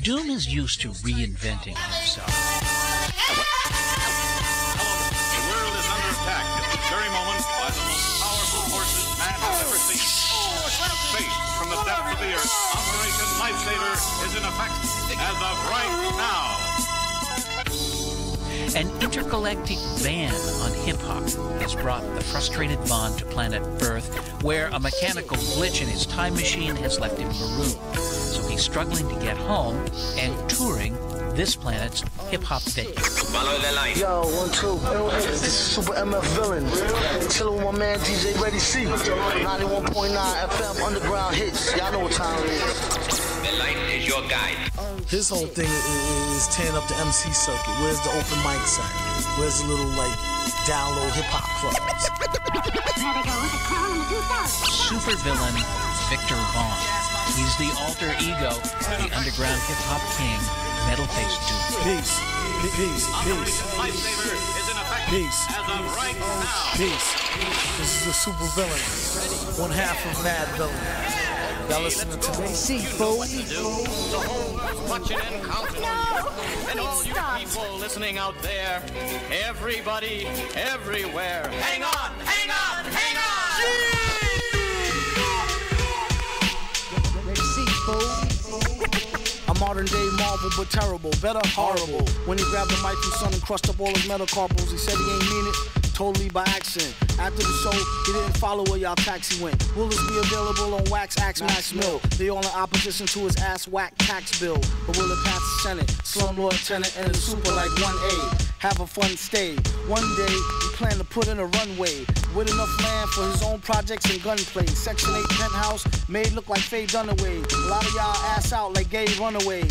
Doom is used to reinventing himself. The world is under attack at this very moment by the most powerful forces man has ever seen. Space from the depths of the earth, Operation Lifesaver is in effect as of right now. An intergalactic ban on hip-hop has brought the frustrated Bond to planet Earth, where a mechanical glitch in his time machine has left him marooned. So he's struggling to get home and touring this planet's hip-hop venues. Follow the line. Yo, 1, 2. This is Super MF Villain. Chillin' with my man DJ Ready Cee. 91.9 FM Underground Hits. Y'all know what time it is. The light is your guide. His whole thing is tearing up the MC circuit. Where's the open mics at? Where's the little, like, download hip-hop clubs? Supervillain Victor Vaughn. He's the alter ego of the underground hip-hop king, Metal-Faced Doom. Peace. Peace. Peace. Lifesaver is in effect Peace. as of right now. Peace. This is the super villain. One half of Mad Villain. Y'all listening to Ready Cee, folks. Watching and counting on you. And all you people listening out there, everybody, everywhere. Hang on, hang on, hang on! Ready Cee, folks. A modern day Marvel, but terrible, better horrible. When he grabbed the mic from Son and crushed up all his metacarpals, he said he ain't mean it. Totally by accident. After the show, he didn't follow where y'all taxi went. Will this be available on Wax Axe Max Mill? They all in opposition to his ass whack tax bill. But will it pass the Senate? Slumlord tenant and the super like 1A. Have a fun stay. One day, he planned to put in a runway with enough land for his own projects and gunplay. Section 8 penthouse made look like Faye Dunaway. A lot of y'all ass out like gay runaway.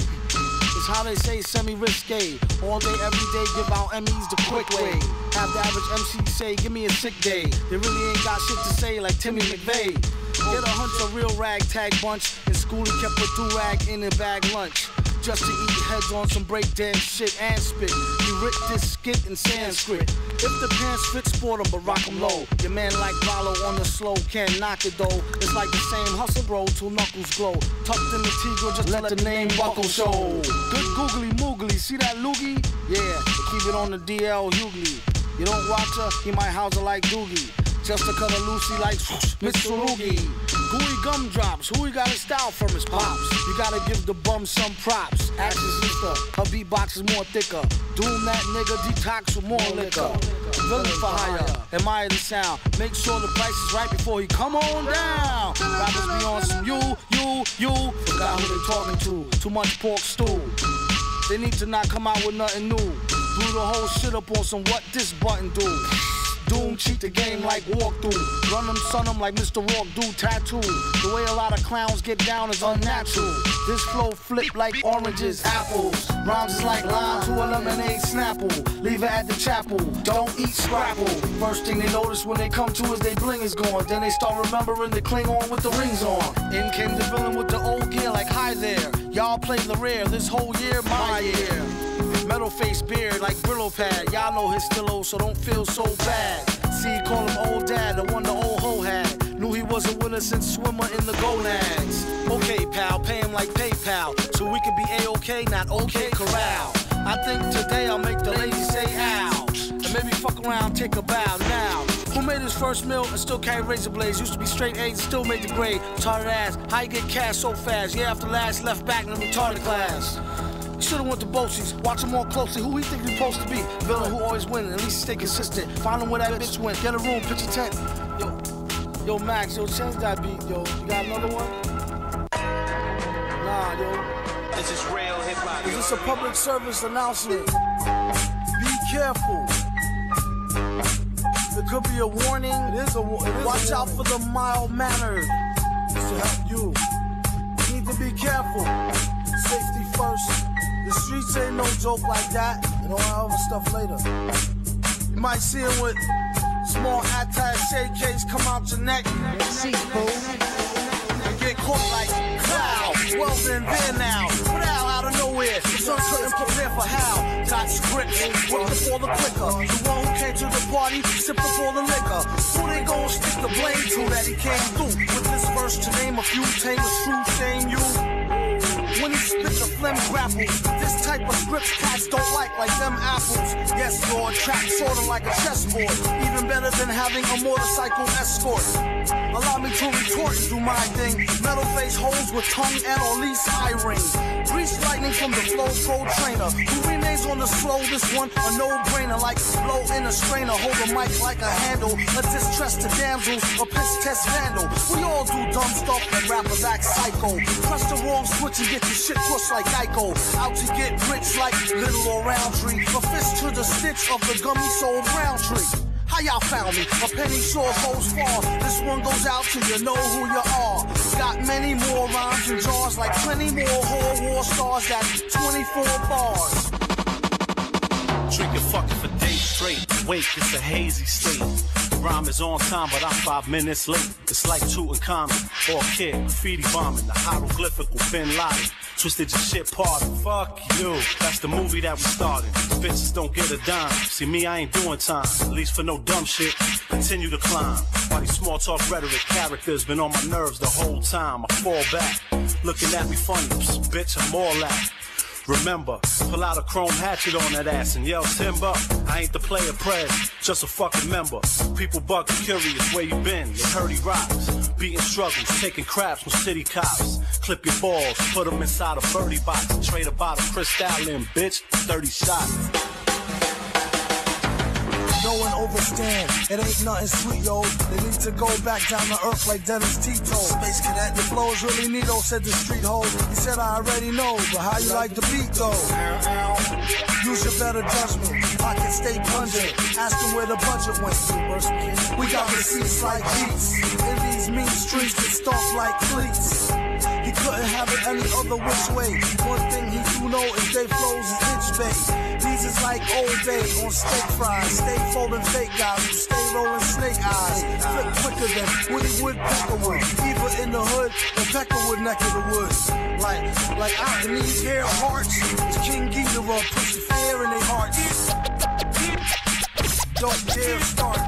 It's how they say semi-risque. All day, every day, give out Emmys the quick way. Have the average MC say, give me a sick day. They really ain't got shit to say like Timmy McVeigh. Get a hunch a real ragtag bunch. In school, he kept a do-rag in a bag lunch. Just to eat heads on some breakdance shit and spit. He ripped this skit in Sanskrit. If the pants fit, sport 'em, but rock 'em low. Your man like Rollo on the slow, can't knock it though. It's like the same hustle, bro, till knuckles glow. Tucked in the Tigre, just let the name buckle show. Good googly moogly, see that loogie? Yeah, keep it on the DL Hughley. You don't watch her, he might house her like Doogie. Just to cut her loosey like Mitsurugi. Gooey gumdrops, who he got his style from his pops. You gotta give the bum some props. Ask his sister, her beatbox is more thicker. Doom that nigga, detox with more liquor. Villain for hire, admire the sound. Make sure the price is right before he come on down. Rappers be on some you. Forgot who they talking to. Too much pork stew. They need to not come out with nothing new. Blew the whole shit up on some what this button do. Doom cheat the game like walkthrough. Run them, son them like Mr. Rock do tattoo. The way a lot of clowns get down is unnatural. This flow flip like oranges, apples. Rhymes is like lime to a lemonade snapple. Leave it at the chapel, don't eat scrapple. First thing they notice when they come to is they bling is gone. Then they start remembering the Klingon with the rings on. In came the villain with the old gear like hi there. Y'all played the rare, this whole year, my year. Metal face beard like Brillo pad. Y'all know his stillo, so don't feel so bad. See, call him old dad, the one the old hoe had. Knew he was a winner since swimmer in the gonads. Okay, pal, pay him like PayPal, so we can be A-OK, not OK corral. I think today I'll make the ladies say ow, and maybe fuck around, take a bow now. Who made his first meal and still carry razor blades? Used to be straight A's, still made the grade. Retarded ass, how you get cash so fast? Yeah, after last, left back in the retarded class. Should've went to Bochi's, watch him more closely. Who he think he's supposed to be? Villain who always win, at least stay consistent. Find him where that bitch went. Get a room, pitch a tent. Yo, Max, yo, change that beat, yo. You got another one? Nah, yo. This is real hip hop. Is this a public service announcement? Be careful. It could be a warning. It is a warning. Watch out for the mild mannered. This will help you. You need to be careful. Safety first. The streets ain't no joke like that. And all that other stuff later. You might see him with small attache case come out your neck. See, and get caught like cloud. 12 in there now. Put out of nowhere. It's uncertain, prepare for how. Got scripts, waiting for the clicker. The one who came to the party, sipping for the liquor. Who they gon' stick the blame to that he came through? With this verse to name a few, tame a true shame you. when he spit the phlegm grapples. This type of scripts cats don't like them apples. Yes, Lord, track sorta like a chessboard. Even better than having a motorcycle escort. Allow me to retort and do my thing. Metal face holes with tongue and or least eye ring. Grease lightning from the Flow Pro trainer. Who remains on the slow, this one a no-brainer. Like blow in a strainer, hold a mic like a handle. A distress to damsels, a piss test vandal. We all do dumb stuff and rappers act psycho. Press the wrong switch and get your shit pushed like Geico. Out to get rich like Little or Roundtree. A fist to the stitch of the gummy soul brown tree. How y'all found me? A penny sure goes far. This one goes out to you know who you are. Got many more rhymes and jars, like plenty more whole war stars. That's 24 bars. Drinking fucking for days straight. Wait, it's a hazy state. Rhyme is on time, but I'm 5 minutes late. It's like Tutankhamun or a kid graffiti bombing. The hieroglyphical Bin Laden. Twisted your shit pardon. Fuck you. That's the movie that we started. Bitches don't get a dime. See me, I ain't doing time. At least for no dumb shit. Continue to climb. While these small talk rhetoric characters been on my nerves the whole time. I fall back. Looking at me funny. Psst, bitch, I'm all that. Remember, pull out a chrome hatchet on that ass and yell timber. I ain't the player prez, just a fucking member. People bugging curious where you been. They heard he rocks. Beating struggles, taking craps from city cops. Clip your balls, put them inside a birdie box. And trade about a crystal in, bitch. 30 shots. No one overstand, it ain't nothing sweet, yo. They need to go back down to earth like Dennis Tito. Space Cadet, the flow is really neato, said the street hoe. He said I already know, but how you like the beat though? Use your better judgment, pockets stay pungent. Ask them where the budget went. We got receipts like beats. In these mean streets that stomp like cleats. He couldn't have it any other which way. One thing he do know is they flows is itch bait. These is like Old Bay on steak fries. Stay folding fake guys who stay rolling snake eyes. Flip quicker than Woody Wood Peckerwood. Either in the hood or Peckerwood neck of the woods. Like out in these hair hearts. It's King Ghidorah puts the fear in their hearts. Don't dare start.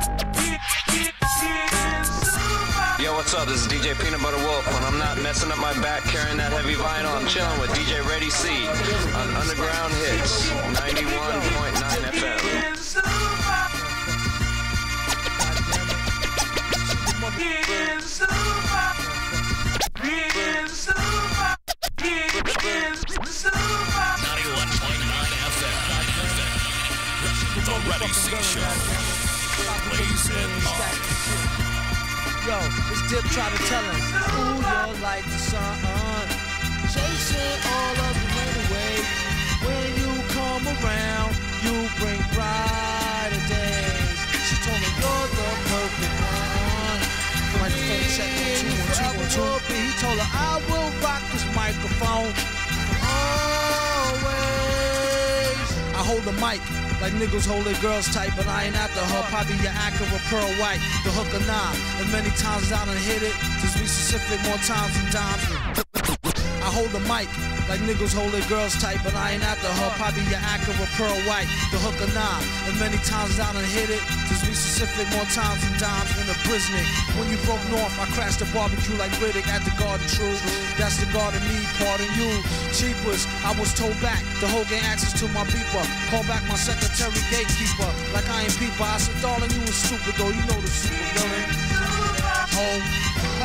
Yo, what's up? This is DJ Peanut Butter Wolf. When I'm not messing up my back carrying that heavy vinyl, I'm chilling with DJ Ready Cee on Underground Hits, 91.9 FM. The Ready Cee Show. Blaze it up. Yo, this Dip try to tell him, ooh, you're like the sun, chasing all of the rain away. When you come around, you bring brighter days. She told me you're the perfect one. Microphone check, 1, 2, 1, 2, 1, 2. He told her I will rock this microphone always. I hold the mic like niggas hold their girls tight, but I ain't after her. Probably your Acura Pearl White, the hook or not. And many times I done hit it. Just be specific more times than dimes. I hold the mic like niggas hold their girls tight, but I ain't after her. Probably your Acura Pearl White, the hook or not. And many times I done hit it. Just be specific more times than dimes in the Brisnick. When you broke north, I crashed the barbecue like Riddick at the Garden True. That's the garden me, pardon you. Cheapers, I was told back. The whole gang access to my beeper. Call back my secretary gatekeeper. Like I ain't peeper. I said, darling, you was stupid though. You know the super villain. Home.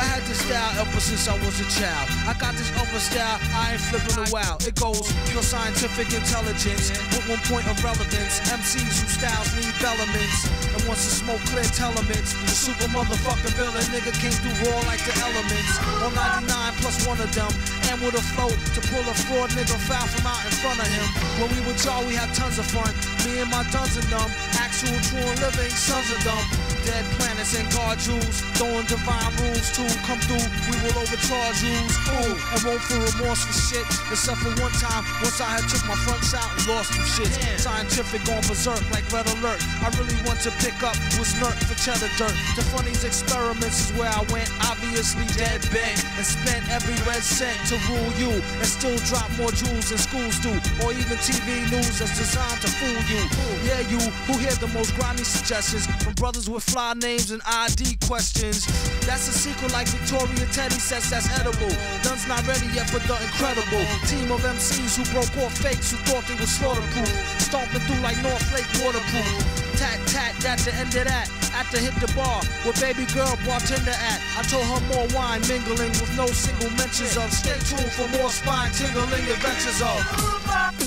I had this style ever since I was a child. I got this other style, I ain't flipping a wow. It goes pure scientific intelligence with 1 point of relevance. MCs whose styles need elements. And once the smoke clear telements, the super motherfucking villain nigga came through raw like the elements. On 99 plus one of them. And with a flow to pull a fraud nigga foul from out in front of him. When we with y'all, we had tons of fun. Me and my duns and them. Actual true and living sons of them. Dead planets and guard jewels. Throwing divine rules too. Come through, we will overcharge you. Ooh, and won't feel remorse for shit. Except for one time, once I had took my fronts out and lost some shit. Scientific on berserk like Red Alert. I really want to pick up was nerd for cheddar dirt. The funniest experiments is where I went, obviously dead bent. And spent every red cent to rule you. And still drop more jewels than schools do. Or even TV news that's designed to fool you. Yeah, you who hear the most grimy suggestions from brothers with fly names and ID questions. That's a secret Lyrical like Victoria Teddy says that's edible. None's not ready yet for the incredible team of MCs who broke off fakes who thought they were slaughterproof. Stomping through like North Lake waterproof. Tat tat, that's the end of that. After hit the bar, where baby girl bartender at. I told her more wine mingling with no single mentions of. Stay tuned for more spine tingling adventures of.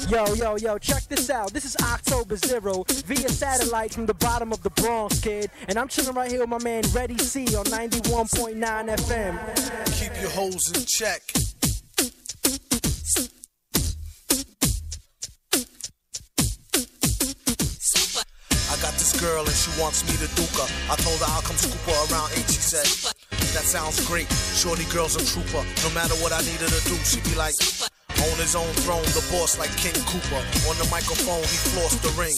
Yo, check this out. This is October 0 via satellite from the bottom of the Bronx, kid. And I'm chilling right here with my man Ready Cee on 91.9 FM. Keep your hoes in check. I got this girl and she wants me to duke her. I told her I'll come scoop her around 8, she said. That sounds great. Shorty girl's a trooper. No matter what I need her to do, she be like, on his own throne, the boss like King Cooper. On the microphone, he flossed the ring.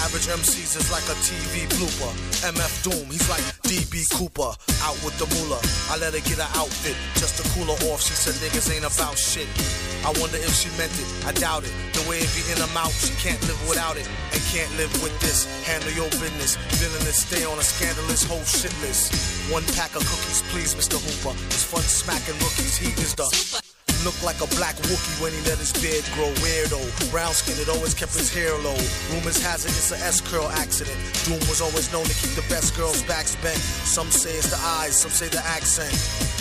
Average MCs is like a TV blooper. mfdoom, he's like DB Cooper. Out with the moolah. I let her get her outfit just to cool her off. She said niggas ain't about shit. I wonder if she meant it. I doubt it. The way it be in her mouth, she can't live without it. And can't live with this. Handle your business. Villainous, stay on a scandalous whole shit list. 1 pack of cookies, please, Mr. Hooper. It's fun smacking rookies. He is the... Look like a black Wookie when he let his beard grow. Weirdo, brown skin, it always kept his hair low. Rumors has it it's a S-curl accident. Doom was always known to keep the best girls' backs bent. Some say it's the eyes, some say the accent.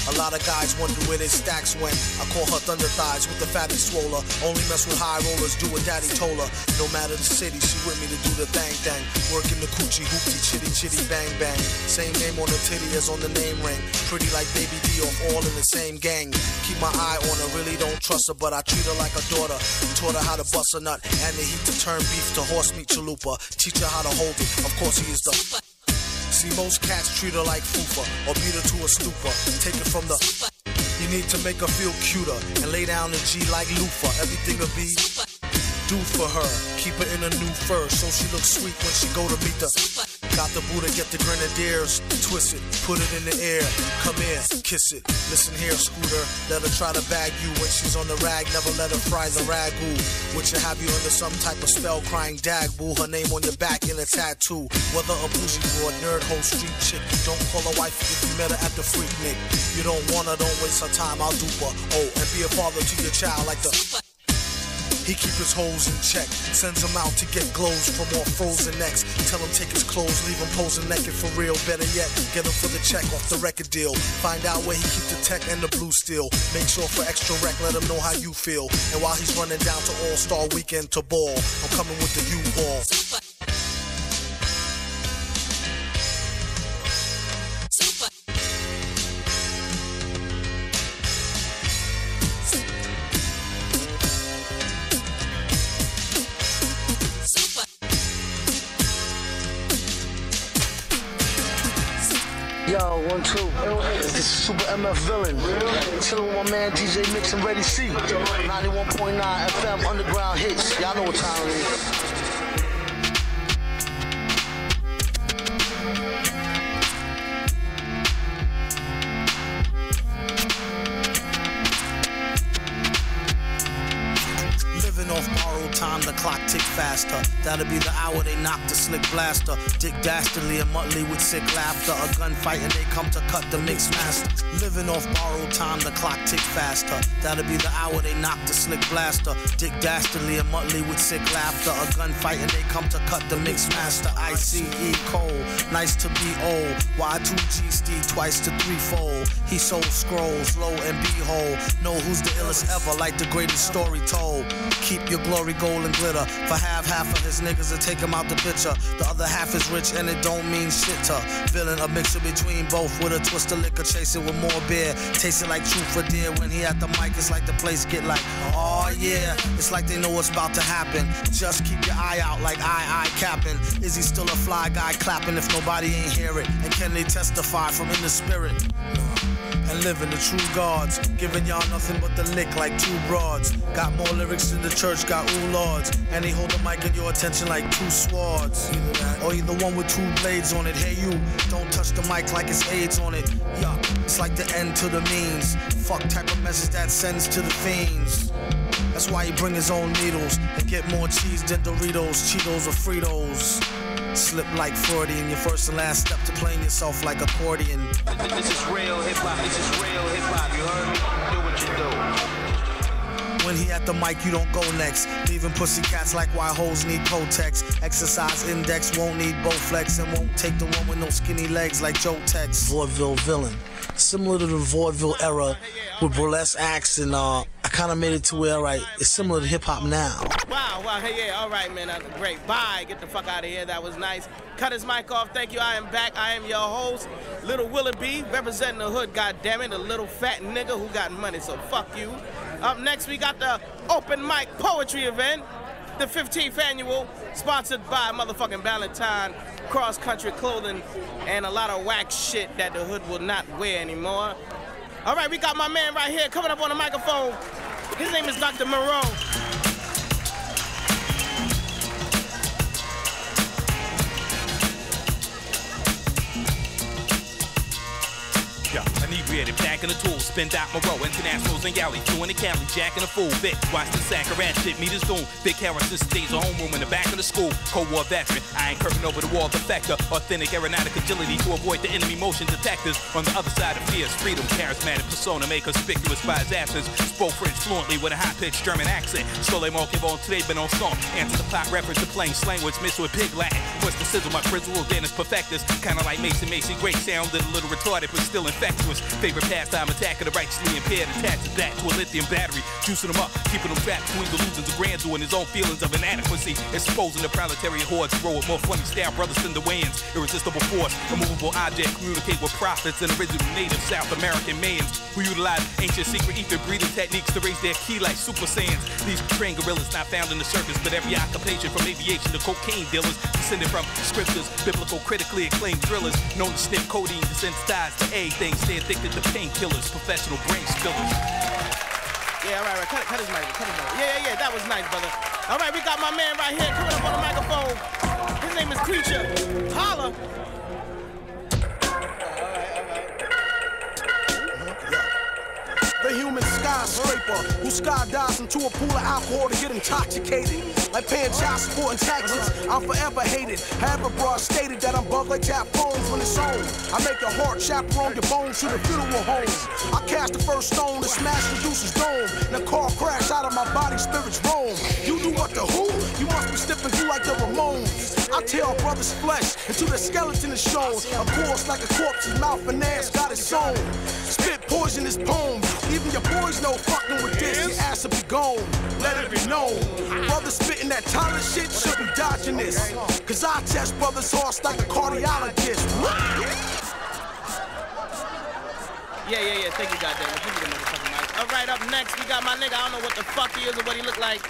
A lot of guys wonder where their stacks went. I call her thunder thighs with the fatty swoller. Only mess with high rollers, do what daddy told her. No matter the city, she with me to do the thang thang. Working the coochie, hoopty, chitty chitty, bang bang. Same name on the titty as on the name ring. Pretty like Baby D off all in the same gang. Keep my eye on her. Really don't trust her, but I treat her like a daughter. Taught her how to bust a nut and the heat to turn beef to horse meat chalupa. Teach her how to hold it. Of course he is the. See, most cats treat her like fufa or beat her to a stupor. Take it from the. You need to make her feel cuter and lay down the G like loofah. Everything will be do for her. Keep her in a new fur so she looks sweet when she go to meet the. Got the Buddha, get the grenadiers, twist it, put it in the air, come here, kiss it. Listen here, Scooter, let her try to bag you when she's on the rag, never let her fry the ragu. Which will have you under some type of spell, crying dag boo, her name on your back in a tattoo. Whether a bougie broad, nerd hoe, street chick, don't call her wife if you met her at the Freak Nick. You don't want her, don't waste her time, I'll dupe her. Oh, and be a father to your child like the... He keep his hoes in check, sends them out to get glows from all frozen necks. Tell him take his clothes, leave him posing naked for real. Better yet, get him for the check off the record deal. Find out where he keep the tech and the blue steel. Make sure for extra rec, let him know how you feel. And while he's running down to All-Star Weekend to ball, I'm coming with the U-Ball. Yo, 1, 2. This is Super MF Villain. Chillin' with my man DJ Mix and Ready Cee. 91.9 FM Underground Hits. Y'all know what time it is. Off borrowed time, the clock tick faster. That'll be the hour they knock the slick blaster. Dick Dastardly and Muttley with sick laughter. A gunfight and they come to cut the mix master. Living off borrowed time, the clock tick faster. That'll be the hour they knock the slick blaster. Dick Dastardly and Muttley with sick laughter. A gunfight and they come to cut the mix master. ICE Cole, nice to be old. Y2G Steve twice to threefold. He sold scrolls, low and behold. Know who's the illest ever, like the greatest story told. Keep your glory gold and glitter. For half of his niggas to take him out the picture. The other half is rich and it don't mean shit to. Feeling a mixture between both with a twist of liquor, chasing with more beer. Tasting like truth for dear. When he at the mic, it's like the place get like, oh yeah. It's like they know what's about to happen. Just keep your eye out like I capping. Is he still a fly guy clapping if nobody ain't hear it? And can they testify from in the spirit? And living the true gods, giving y'all nothing but the lick like two broads. Got more lyrics than the church got ooh lords. And he hold the mic in your attention like two swords. Either that, or either one with two blades on it. Hey you, don't touch the mic like it's AIDS on it. Yuck, it's like the end to the means. Fuck type of message that sends to the fiends. That's why he bring his own needles and get more cheese than Doritos, Cheetos, or Fritos. Slip like Freudian, your first and last step to playing yourself like accordion. This is real hip-hop, this is real hip-hop, you heard me? Do what you do. When he at the mic, you don't go next. Leaving pussy cats like why hoes need Kotex. Exercise index won't need Bowflex and won't take the one with no skinny legs like Joe Tex. Vaudeville villain. Similar to the vaudeville era with burlesque acts and I kind of made it to where, alright, it's similar to hip-hop now. Wow, hey, yeah, all right, man, that's great. Bye, get the fuck out of here, that was nice. Cut his mic off, thank you, I am back. I am your host, Little Willoughby, representing the hood, goddammit, a little fat nigga who got money, so fuck you. Up next, we got the open mic poetry event, the 15th annual, sponsored by motherfucking Valentine, cross-country clothing, and a lot of whack shit that the hood will not wear anymore. All right, we got my man right here coming up on the microphone. His name is Dr. Moreau. Yo, inebriated, packing the tools, spin out my row, internationals and galley, fluent in Cali, jacking a fool, Vic, watch the sack around shit, meet his doom, Vic Harrison stays a homeroom in the back of the school, Cold War veteran, I ain't curving over the wall, defector, authentic aeronautic agility to avoid the enemy motion detectors, on the other side of fierce freedom, charismatic persona, made conspicuous by his absence, spoke French fluently with a high-pitched German accent, Sole Mo que bon today been on song, answer the pop reference to plain slang words mixed with pig Latin, what's the sizzle, my frizzle, Dennis perfectus, kinda like Macy great, sounded a little retarded, but still infectious. Favorite pastime, attacking the righteously impaired, attached to that to a lithium battery, juicing them up, keeping them trapped between delusions of grandeur and his own feelings of inadequacy, exposing the proletariat hordes to roll with more funny style brothers than the Wayans, irresistible force, immovable object, communicate with prophets and original native South American mans who utilize ancient secret ether breathing techniques to raise their key like super saiyans. These trained gorillas not found in the circus, but every occupation from aviation to cocaine dealers, descended from scriptures, biblical critically acclaimed thrillers, known to sniff codeine, desensitized to everything, stay addicted to painkillers, professional brain spillers. Yeah, all right, cut his mic, Yeah, that was nice, brother. All right, we got my man right here coming up on the microphone. His name is Creature. Holla. The human skyscraper who skydives into a pool of alcohol to get intoxicated. Like paying child support and taxes, I'm forever hated. However, broad stated that I'm bugged like tap phones when it's on. I make your heart chaperone your bones to the funeral home. I cast the first stone to smash the Deuce's dome. And a car crash out of my body, spirits roam. You do what the who? You must be sniffing you like the Ramones. I tear a brother's flesh until the skeleton is shown. Of course, like a corpse's mouth and ass got its own. Spit poisonous poems. Even your boys know fucking with this, your ass will be gone. Let it be known. Brothers spitting that Tyler shit should be dodging this. Cause I test brothers' horse like a cardiologist. Yeah, thank you, goddammit. Give me the motherfucking mic. All right, up next, we got my nigga. I don't know what the fuck he is or what he look like,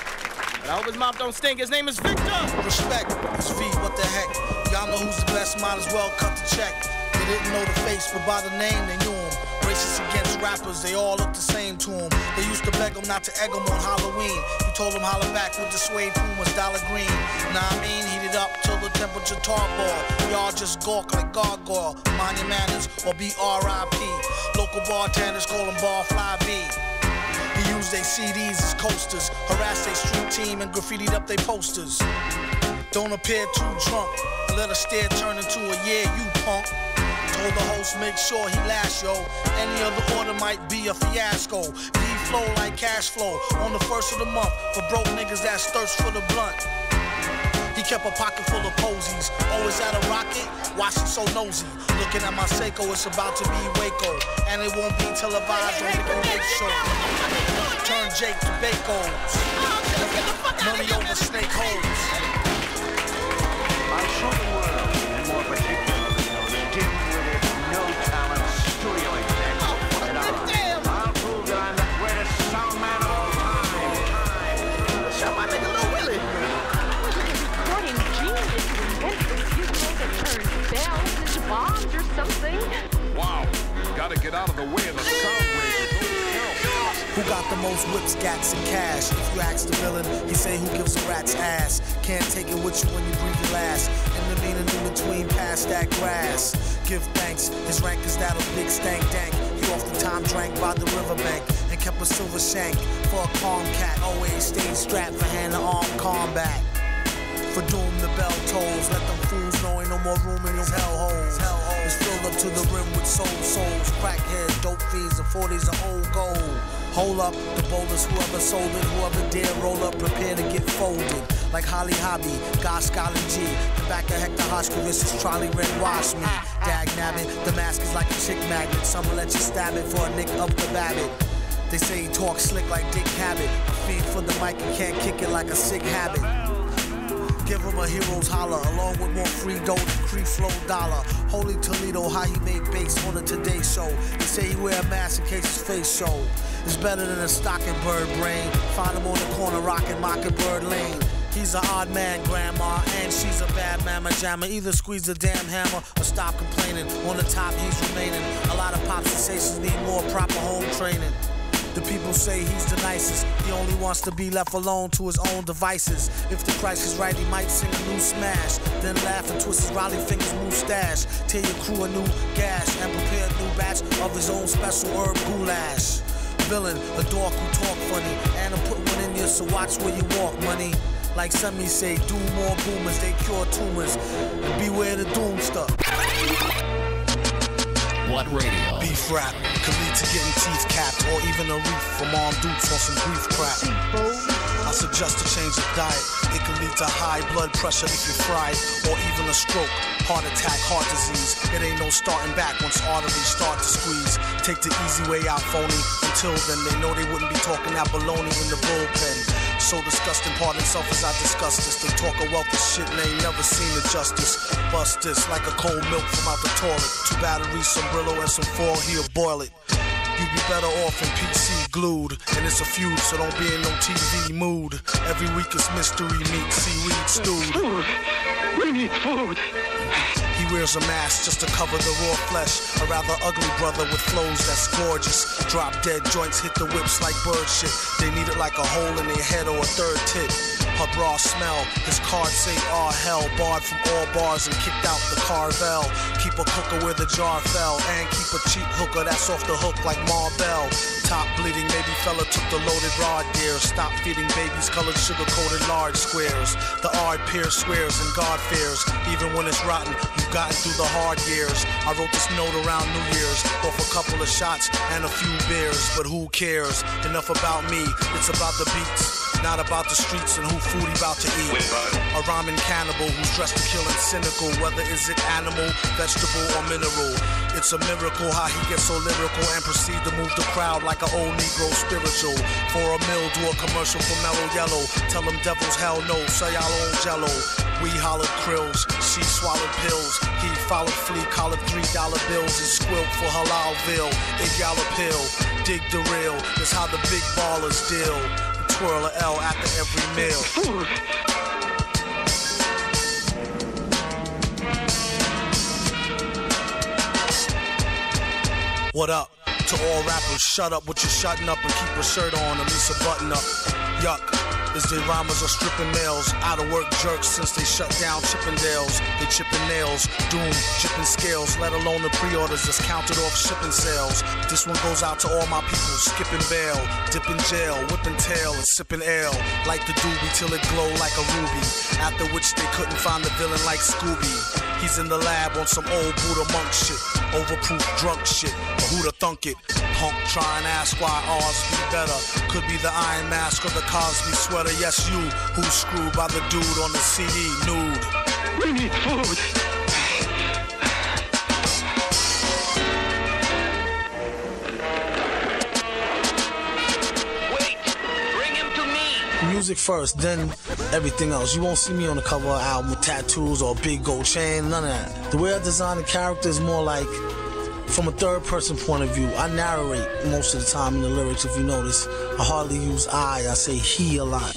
but I hope his mouth don't stink. His name is Victor. Respect, it's V, what the heck? Y'all know who's the best, might as well cut the check. They didn't know the face, but by the name they knew him. Racist against rappers, they all look the same to him. They used to beg him not to egg him on Halloween. He told him holler back with the suede Pumas, dollar green. Nah, I mean, heated up till the temperature tarball. Y'all just gawk like gargoyle. Mind your manners or be R.I.P. Local bartenders call him Bar Fly B. He used their CDs as coasters, harassed their street team and graffitied up their posters. Don't appear too drunk and let a stare turn into a yeah, you punk. Told the host make sure he lasts, yo. Any other order might be a fiasco. D flow like cash flow on the first of the month for broke niggas that thirst for the blunt. He kept a pocket full of posies, always at a rocket, why she so nosy? Looking at my Seiko, it's about to be Waco, and it won't be televised on the Late Show. Turn Jake to Bacos, money over snake holes. I show the world, and more particularly those dealing with it, no talent, studio execs, and I'll prove that I'm the greatest sound man of all time. Shout my nigga Lil Willie. What ingenious inventor, you know, that turns bells into bombs or something. Wow, gotta get out of the way of the sound waves. Who got the most whips, gats, and cash? If you ask the villain, he say who gives a rat's ass. Can't take it with you when you breathe your last. And the meaning in between past that grass. Give thanks, his rank is that of big stank dank. He off the time drank by the riverbank and kept a silver shank for a calm cat. Always stayed strapped for hand-to-arm combat. mfdoom, the bell tolls. Let them fools know ain't no more room in these hellholes. It's filled up to the rim with souls, crackheads, dope fiends, and 40s of old gold. Hold up, the boulders, whoever sold it, whoever dare roll up, prepare to get folded. Like Holly Hobby, God Scholar G, the back of Hector Hoskowitz, trolley red wash me. Dag nabbit, the mask is like a chick magnet, some will let you stab it for a nick up the babbit. They say he talks slick like Dick Cabot, a fiend for the mic and can't kick it like a sick habit. Give him a hero's holler, along with more free dough than Cree Flow Dollar. Holy Toledo, how he make bass on the Today Show. They say he wear a mask in case his face show. It's better than a stocking bird brain. Find him on the corner rocking Mockingbird Lane. He's an odd man, grandma, and she's a bad mama jammer. Either squeeze the damn hammer or stop complaining. On the top, he's remaining. A lot of pop sensations need more proper home training. The people say he's the nicest. He only wants to be left alone to his own devices. If the price is right, he might sing a new smash. Then laugh and twist his Raleigh fingers mustache. Tell your crew a new gash and prepare a new batch of his own special herb goulash. Villain, a dog who talk funny. And I'll put one in you, so watch where you walk, money. Like some me say, do more boomers, they cure tumors. And beware the doom stuff. What radio? Beef rap could lead to getting teeth capped or even a reef from armed dudes on some grief crap. I suggest a change of diet. It can lead to high blood pressure if you fried, or even a stroke, heart attack, heart disease. It ain't no starting back once arteries start to squeeze. Take the easy way out, phony. Until then, they know they wouldn't be talking that baloney in the bullpen. So disgusting, pardon self as I discuss this. They talk a wealth of shit and they ain't never seen the justice. Bust this like a cold milk from out the toilet. 2 batteries, some Brillo, and some foil, he'll boil it. You'd be better off in PC glued. And it's a feud, so don't be in no TV mood. Every week it's mystery meat, seaweed stewed. Food. We need food. He wears a mask just to cover the raw flesh. A rather ugly brother with flows that's gorgeous. Drop dead joints hit the whips like bird shit. They need it like a hole in their head or a third tit. Her bra smell, his cards say "Ah hell." Barred from all bars and kicked out the Carvel. Keep a cooker where the jar fell. And keep a cheap hooker that's off the hook like Marvel. Top bleeding, maybe fella took the loaded rod deer. Stop feeding babies colored sugar-coated large squares. The odd peer swears and God fears. Even when it's rotten, you've gotten through the hard years. I wrote this note around New Year's. Off a couple of shots and a few beers. But who cares? Enough about me, it's about the beats. Not about the streets and who food he about to eat. A rhyming cannibal who's dressed to kill and cynical. Whether is it animal, vegetable, or mineral. It's a miracle how he gets so lyrical and proceed to move the crowd like an old Negro spiritual. For a meal, do a commercial for Mellow Yellow. Tell them devils hell no, say y'all own jello. We hollered krills, she swallowed pills. He followed flea, collared $3 bills and squilt for Halalville. It y'all a pill, dig the real. It's how the big ballers deal. Twirl a L after every meal. Food. What up? To all rappers, shut up with your shutting up and keep a shirt on, at least a button up. Yuck. As they rhymers are stripping males, out of work jerks since they shut down Chippendales. They chipping nails, doom, chipping scales, let alone the pre-orders that's counted off shipping sales. This one goes out to all my people, skipping bail, dipping jail, whipping tail and sipping ale. Light the doobie till it glow like a ruby, after which they couldn't find the villain like Scooby. He's in the lab on some old Buddha monk shit, overproof drunk shit, but who'da thunk it? Punk try and ask why ours be better. Could be the Iron Mask or the Cosby sweater. Yes, you, who's screwed by the dude on the CD, nude. We need food. Music first, then everything else. You won't see me on the cover of an album with tattoos or a big gold chain, none of that. The way I design the character is more like from a third person point of view. I narrate most of the time in the lyrics, if you notice. I hardly use I say he a lot.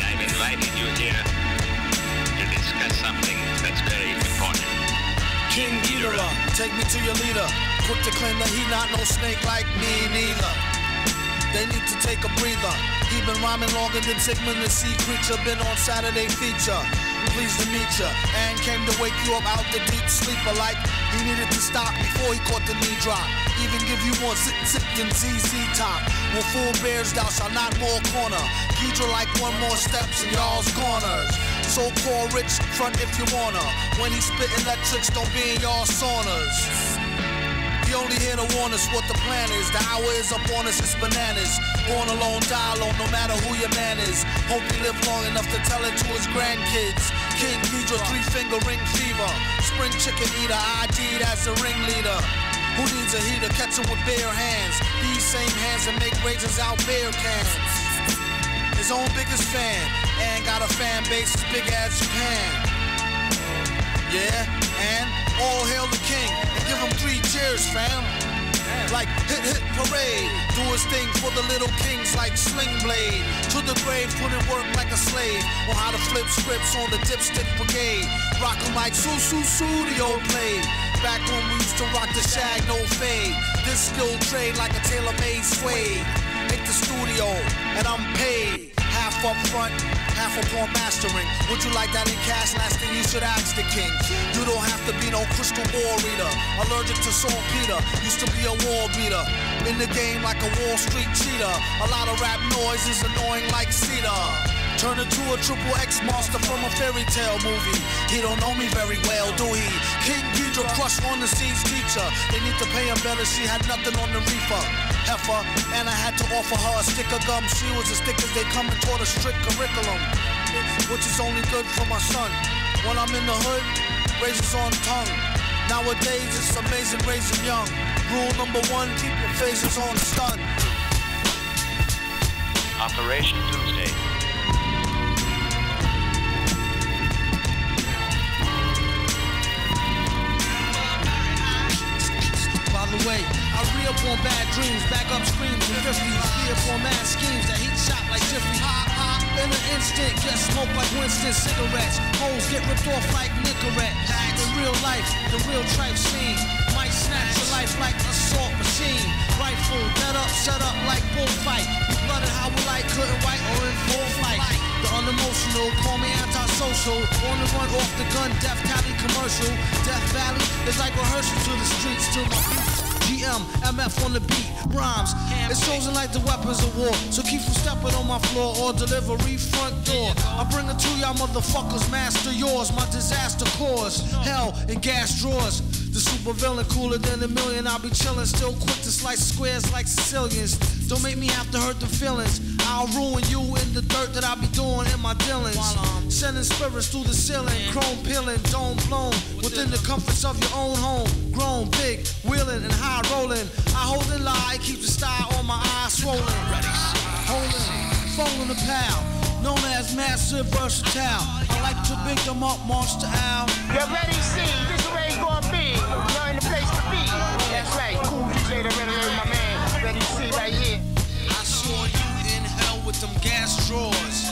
I've invited you here to discuss something that's very important. King Ghidorah, take me to your leader. Quick to claim that he not no snake like me neither. They need to take a breather. He been rhyming longer than Sigmund the Sea Creature. Been on Saturday feature. Pleased to meet ya. And came to wake you up out the deep sleeper like he needed to stop before he caught the knee drop. Even give you want sit then ZZ top. When full bears thou shalt not more corner. Ghidra like one more steps and y'all's corners. So-called rich, front if you wanna. When he spit electrics, don't be in y'all saunas. He only here to warn us what the plan is. The hour is up on us, it's bananas. Born alone, die alone, no matter who your man is. Hope he live long enough to tell it to his grandkids. King Ghidra, 3-finger ring fever. Spring chicken eater, ID'd as a ringleader. Who needs a heater? Catch him with bare hands. These same hands that make razors out beer cans. His own biggest fan, and got a fan base as big as Japan. Yeah, and all hail the king, and give him 3 cheers, fam. Like hit parade, do his thing for the little kings like Sling Blade. To the grave, put in work like a slave. On how to flip scripts on the dipstick brigade. Rock 'em like studio play. Back when we used to rock the shag, no fade. This skilled trade like a tailor-made suede. Hit the studio, and I'm paid. Half up front, half upon mastering. Would you like that in cash? Last thing you should ask the king. You don't have to be no crystal ball reader. Allergic to saltpeter, used to be a wall beater. In the game like a Wall Street cheater. A lot of rap noise is annoying like cedar. Turn into a triple X monster from a fairy tale movie. He don't know me very well, do he? King Ghidra crush on the seas teacher. They need to pay him better, she had nothing on the reefer. Heifer, and I had to offer her a stick of gum. She was as thick as they come and taught a strict curriculum, which is only good for my son. When I'm in the hood, razors on tongue. Nowadays it's amazing raising young. Rule number 1, keep your faces on stun. Operation Tuesday. By the way, I re-up on bad dreams, back up screams and 50s, re-up on mad schemes that heat shot like Jiffy. Hop, in an instant, get smoked like Winston cigarettes. Hoes get ripped off like Nicorette. In real life, the real tripe scene might snatch your life like assault machine. Rifle, dead up, set up like bullfight. Blooded how we like, couldn't white or in full flight. The unemotional, call me antisocial. On the run off the gun, Death Tally commercial. Death Valley is like rehearsal to the streets, to my beats. GM, MF on the beat, rhymes. It's chosen like the weapons of war. So keep from stepping on my floor or delivery front door. I bring it to y'all motherfuckers, master yours. My disaster cause, hell in gas drawers. The super villain cooler than a million. I'll be chillin', still quick to slice squares like Sicilians. Don't make me have to hurt the feelings. I'll ruin you in the dirt that I be doing in my dealings. Sending spirits through the ceiling, chrome peeling, dome blown. Within the comforts of your own home. Grown, big, wheeling and high rolling. I hold and lie, keep the style on my eyes swollen. Holding, folding the pal. Known as massive versatile. I like to big them up, monster owl. You're Ready Cee, this is where it's gonna be. You're in the place to be. That's right, cool DJ the Ready, my man. Ready Cee right here. I saw you in hell with them gas drawers.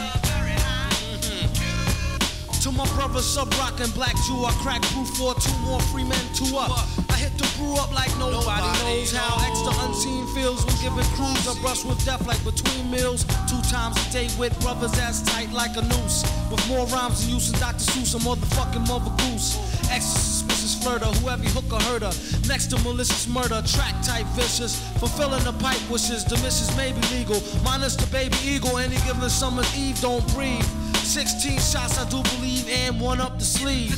To my brother Sub Rock and Black Jew, I crack brew for 2 more free men, 2 up. I hit the brew up like nobody knows how extra unseen feels when giving crews a brush with death like between meals. 2 times a day with brothers that's tight like a noose. With more rhymes than use than Dr. Seuss, a motherfucking mother goose. Extra suspicious flirter, whoever hooker herder. Next to malicious murder, track type vicious. Fulfilling the pipe wishes, the missions may be legal. Minus the baby eagle, any given summer's eve, don't breathe. 16 shots I do believe and 1 up the sleeve.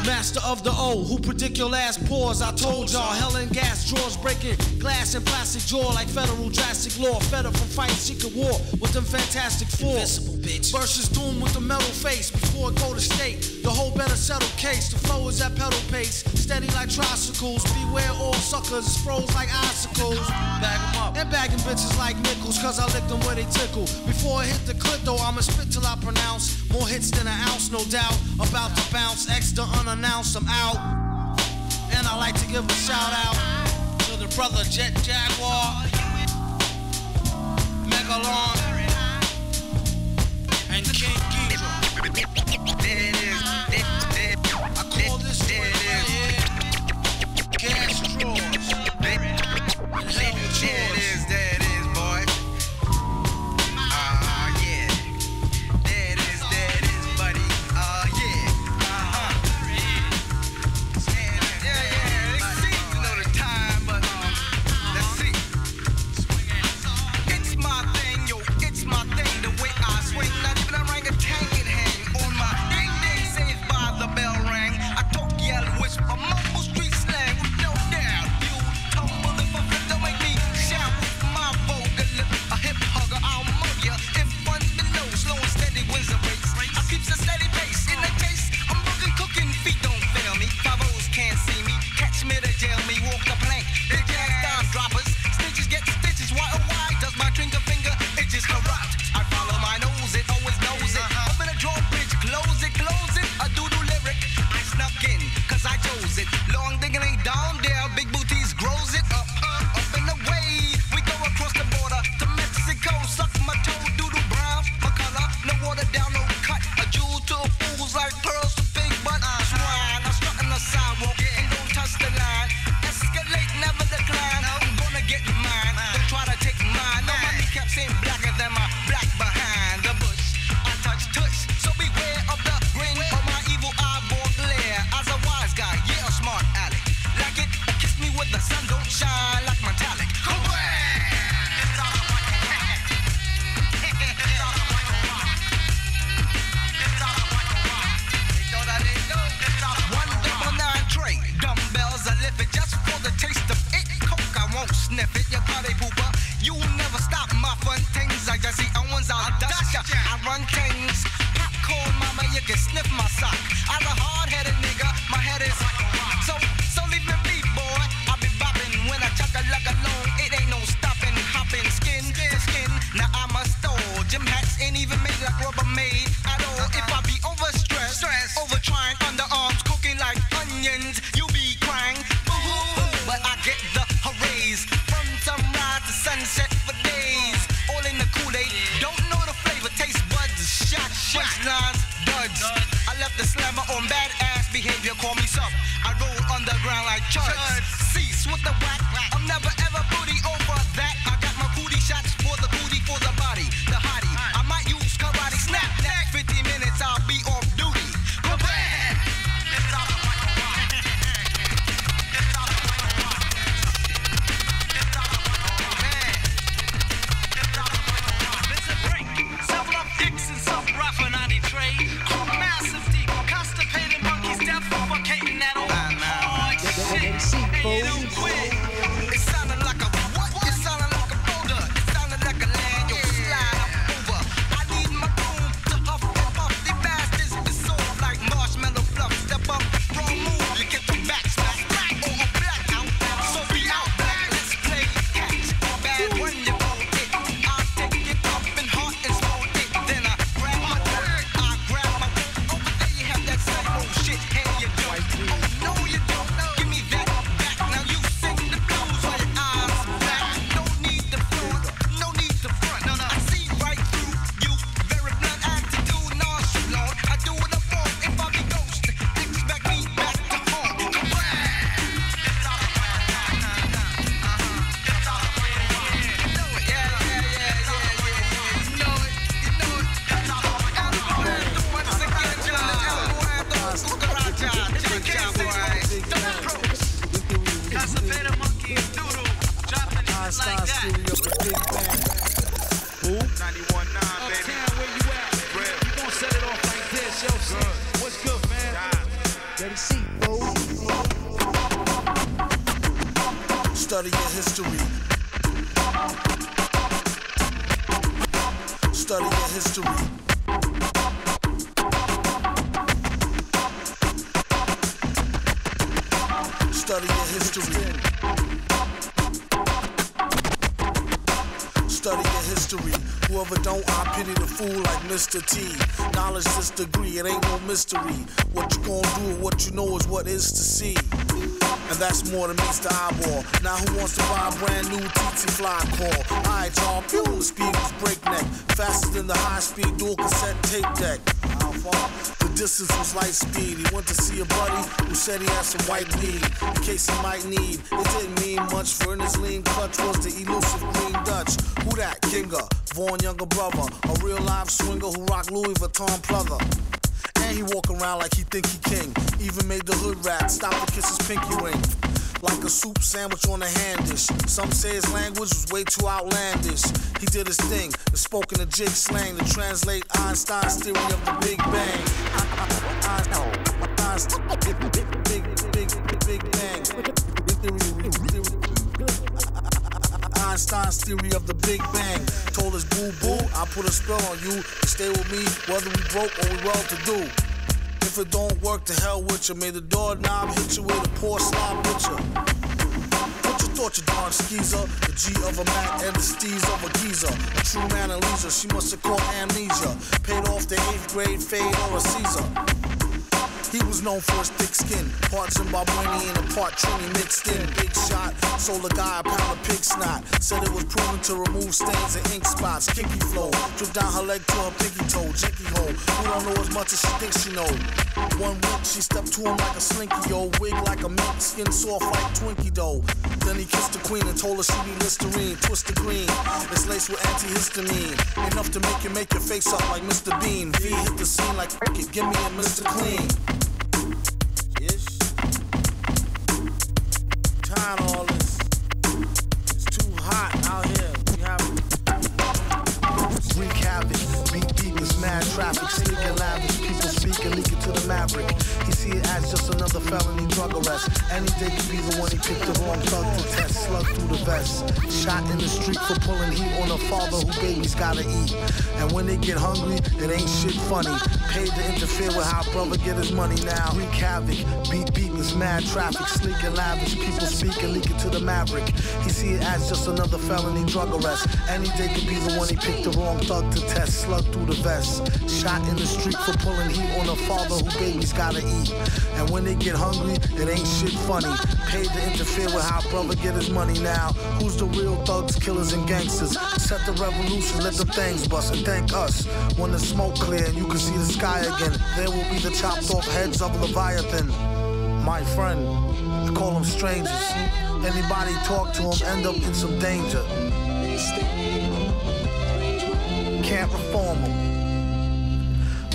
Master of the O, who predict your last pause. I told y'all, hell and gas drawers breaking glass and plastic jaw like federal drastic law. Fed up from fighting secret war with them fantastic four. Versus doom with the metal face before it go to state. The whole better settle case. The flow is at pedal pace, steady like tricycles. Beware all suckers, froze like icicles. Bag them up and bagging bitches like nickels, cause I lick them where they tickle. Before I hit the clip though, I'ma spit till I pronounce more hits than an ounce, no doubt. About to bounce, extra unannounced, I'm out. And I like to give a shout out to the brother Jet Jaguar, Megalon, and King Ghidra. There it is. I call this one right here gas drawers. And hell with yours. There it is, boy. Yeah. There it is, buddy. Yeah. Yeah. It seems to know the time, but won't sniff it, your body pooper. You never stop my fun things like Jesse Owens, I'll dust ya. I run things. Popcorn, mama, you can sniff my sock. I'm a hard-headed nigga, my head is so leave me be, boy. I'll be bopping when I chuck a lug along. It ain't no stopping, hopping, skin to skin. Now I'm a store. Gym hats ain't even made like rubber made at all. If I be overstressed, over trying underarms, cooking like onions, you be crying. Boo-hoo. But I get the hoorays from sunrise to sunset for days. All in the Kool-Aid, don't know the flavor, taste buds, shot, punchlines, duds. I left the slammer on bad ass behavior, call me sup. I roll underground like chuds. Cease with the whack, I'm never ever booty over that. I got my booty shots for the booty, for the body, the hottie. I might use karate, snap, neck, 50 minutes, I'll be off duty. Go back. Several up dicks and some roughin' on the trade. Massive deep, constipated monkeys, defecating that old hard shit. Hey, you don't quit. It sounded like a what? It sounded like a boulder. It sounded like a land, yo, slide up over. I need my room to huff and puff. The bastards be soft like marshmallow fluff. Step up, wrong move, you get the back slap. Or a blackout, so be out black. Let's play catch. Bad when you go it. I'll take it up in heart and slow it. Then I grab my word, I grab my word. Over there you have that same old shit. Here you go. Oh no you don't. Give me that back. Now you sing the blues while your eyes black. No need to front, no need to front. No, I see right through you. Very blunt attitude, nonchalant. I do what I want. If I be ghost, expect me back to haunt. Constipated monkeys, doodle, dropping it like that. Who? 91.9, baby. Uptown, where you at? Real. You gon' set it off like this, yo, son. What's good, man? Ready Cee, fool. Study your history. Study your history. Study your history. Study your history. Whoever don't, I pity the fool like Mr. T. Knowledge this degree, it ain't no mystery. What you gonna do, what you know is what is to see. And that's more than meets the eyeball. Now who wants to buy a brand new TT Fly call? Alright y'all, pew, the speed was breakneck. Faster than the high-speed dual cassette tape deck. How far? The distance was light speed. He went to see a buddy who said he had some white weed in case he might need. It didn't mean much, for in his lean clutch was the elusive green Dutch. Who that? Kinga, Vaughn younger brother, a real live swinger who rock Louis Vuitton pleather. And he walk around like he think he king. Even made the hood rat stop to kiss his pinky ring. Like a soup sandwich on a hand dish. Some say his language was way too outlandish. He did his thing, and spoke in a jig slang to translate Einstein's theory of the Big Bang. Big Bang. Einstein's theory of the Big Bang. Told his boo-boo, I put a spell on you. Stay with me, whether we broke or we well-to-do. If it don't work, to hell with you. May the doorknob hit you with a poor slob picture. What you thought, you darn skeezer? The G of a Mac and the steez of a geezer. A true man and leisure, she must have caught amnesia. Paid off the 8th grade fade or a Caesar. He was known for his thick skin, part Zimbabwean and a part Trini mixed in. Big shot, sold a guy a pound of pig snot. Said it was proven to remove stains and ink spots. Kinky flow, dripped down her leg to her pinky toe. Jinky hole, who don't know as much as she thinks she know. One week she stepped to him like a slinky, yo. Wig like a mink, skin soft like Twinkie dough. Then he kissed the queen and told her she be Listerine. Twist the green, it's laced with antihistamine. Enough to make your face up like Mr. Bean. V hit the scene like it, give me a Mr. Clean. Yes. Tired of all this. It's too hot out here. We have Wreak havoc, beat beaters, mad traffic, sneaking lavish, people speaking, leaking to the maverick. He see it as just another felony drug arrest. Any day could be the one he picked the wrong thug to test. Slug through the vest. Shot in the street for pulling heat on a father who babies gotta eat. And when they get hungry, it ain't shit funny. Paid to interfere with how brother get his money now. Wreak havoc, beat beatings, mad traffic, sleek and lavish. People speak and leak it to the maverick. He see it as just another felony drug arrest. Any day could be the one he picked the wrong thug to test. Slug through the vest. Shot in the street for pulling heat on a father who babies gotta eat. And when they get hungry, it ain't shit funny. Paid to interfere with how brother get his money now. Who's the real thugs, killers, and gangsters? Set the revolution, let the things bust, and thank us. When the smoke clear and you can see the sky again, there will be the chopped off heads of Leviathan. My friend, I call them strangers. Anybody talk to them end up in some danger. Can't reform them.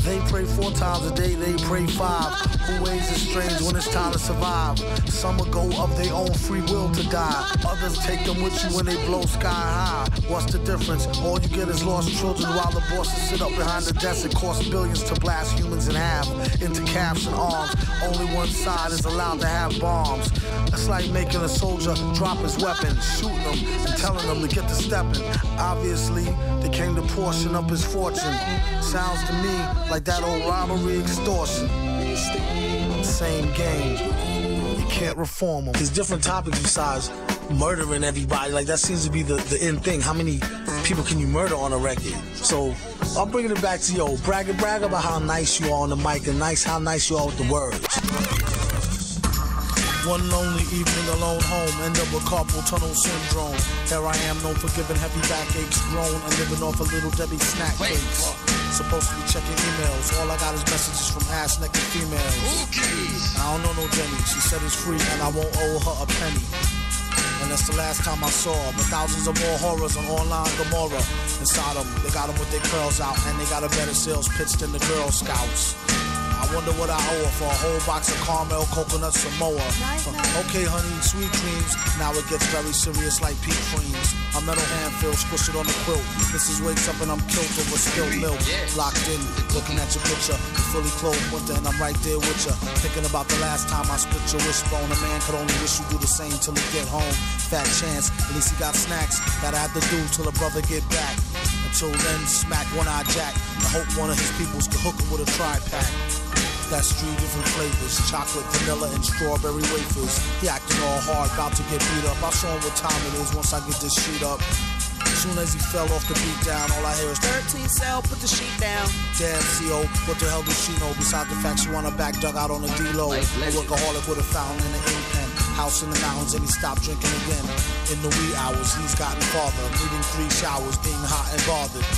They pray 4 times a day, they pray 5. Who ways is strange when it's time to survive? Some will go of their own free will to die. Others take them with you when they blow sky high. What's the difference? All you get is lost children while the bosses sit up behind the desk. It costs billions to blast humans in half into calves and arms. Only one side is allowed to have bombs. It's like making a soldier drop his weapon, shooting them and telling them to get to stepping. Obviously, they came to portion up his fortune. Sounds to me like that old robbery extortion. Same game. You can't reform them. There's different topics besides murdering everybody. Like that seems to be the in thing. How many people can you murder on a record? So I'm bringing it back to brag about how nice you are on the mic and how nice you are with the words. One lonely evening alone home, end up with carpal tunnel syndrome. Here I am, known for giving heavy backaches, grown and living off a little Debbie snack cakes. Supposed to be checking emails, all I got is messages from ass-naked females. I don't know no Jenny, she said it's free and I won't owe her a penny. And that's the last time I saw her, but thousands of more horrors on online Gomorrah. Inside them, they got them with their curls out and they got a better sales pitch than the Girl Scouts. I wonder what I owe her for a whole box of caramel coconut Samoa. Okay, honey, sweet dreams. Now it gets very serious like peak creams. A metal hand feels squish it on the quilt. Mrs. wakes up and I'm killed over spilled milk. Locked in, looking at your picture. Fully clothed winter and I'm right there with you. Thinking about the last time I split your wishbone. A man could only wish you do the same till he get home. Fat chance, at least he got snacks that I have to do till a brother get back. Until then, smack one-eyed Jack. I hope one of his peoples could hook him with a tri-pack. That's 3 different flavors, chocolate, vanilla, and strawberry wafers. He acting all hard, about to get beat up. I'll show him what time it is once I get this sheet up. As soon as he fell off the beat down, all I hear is 13 cell, put the sheet down. Damn, CO, what the hell does she know? Besides the fact she want her back dug out on the D-Lo. A workaholic with a fountain and an ink pen. House in the mountains and he stopped drinking again. In the wee hours, he's gotten farther. Needing 3 showers, being hot and bothered.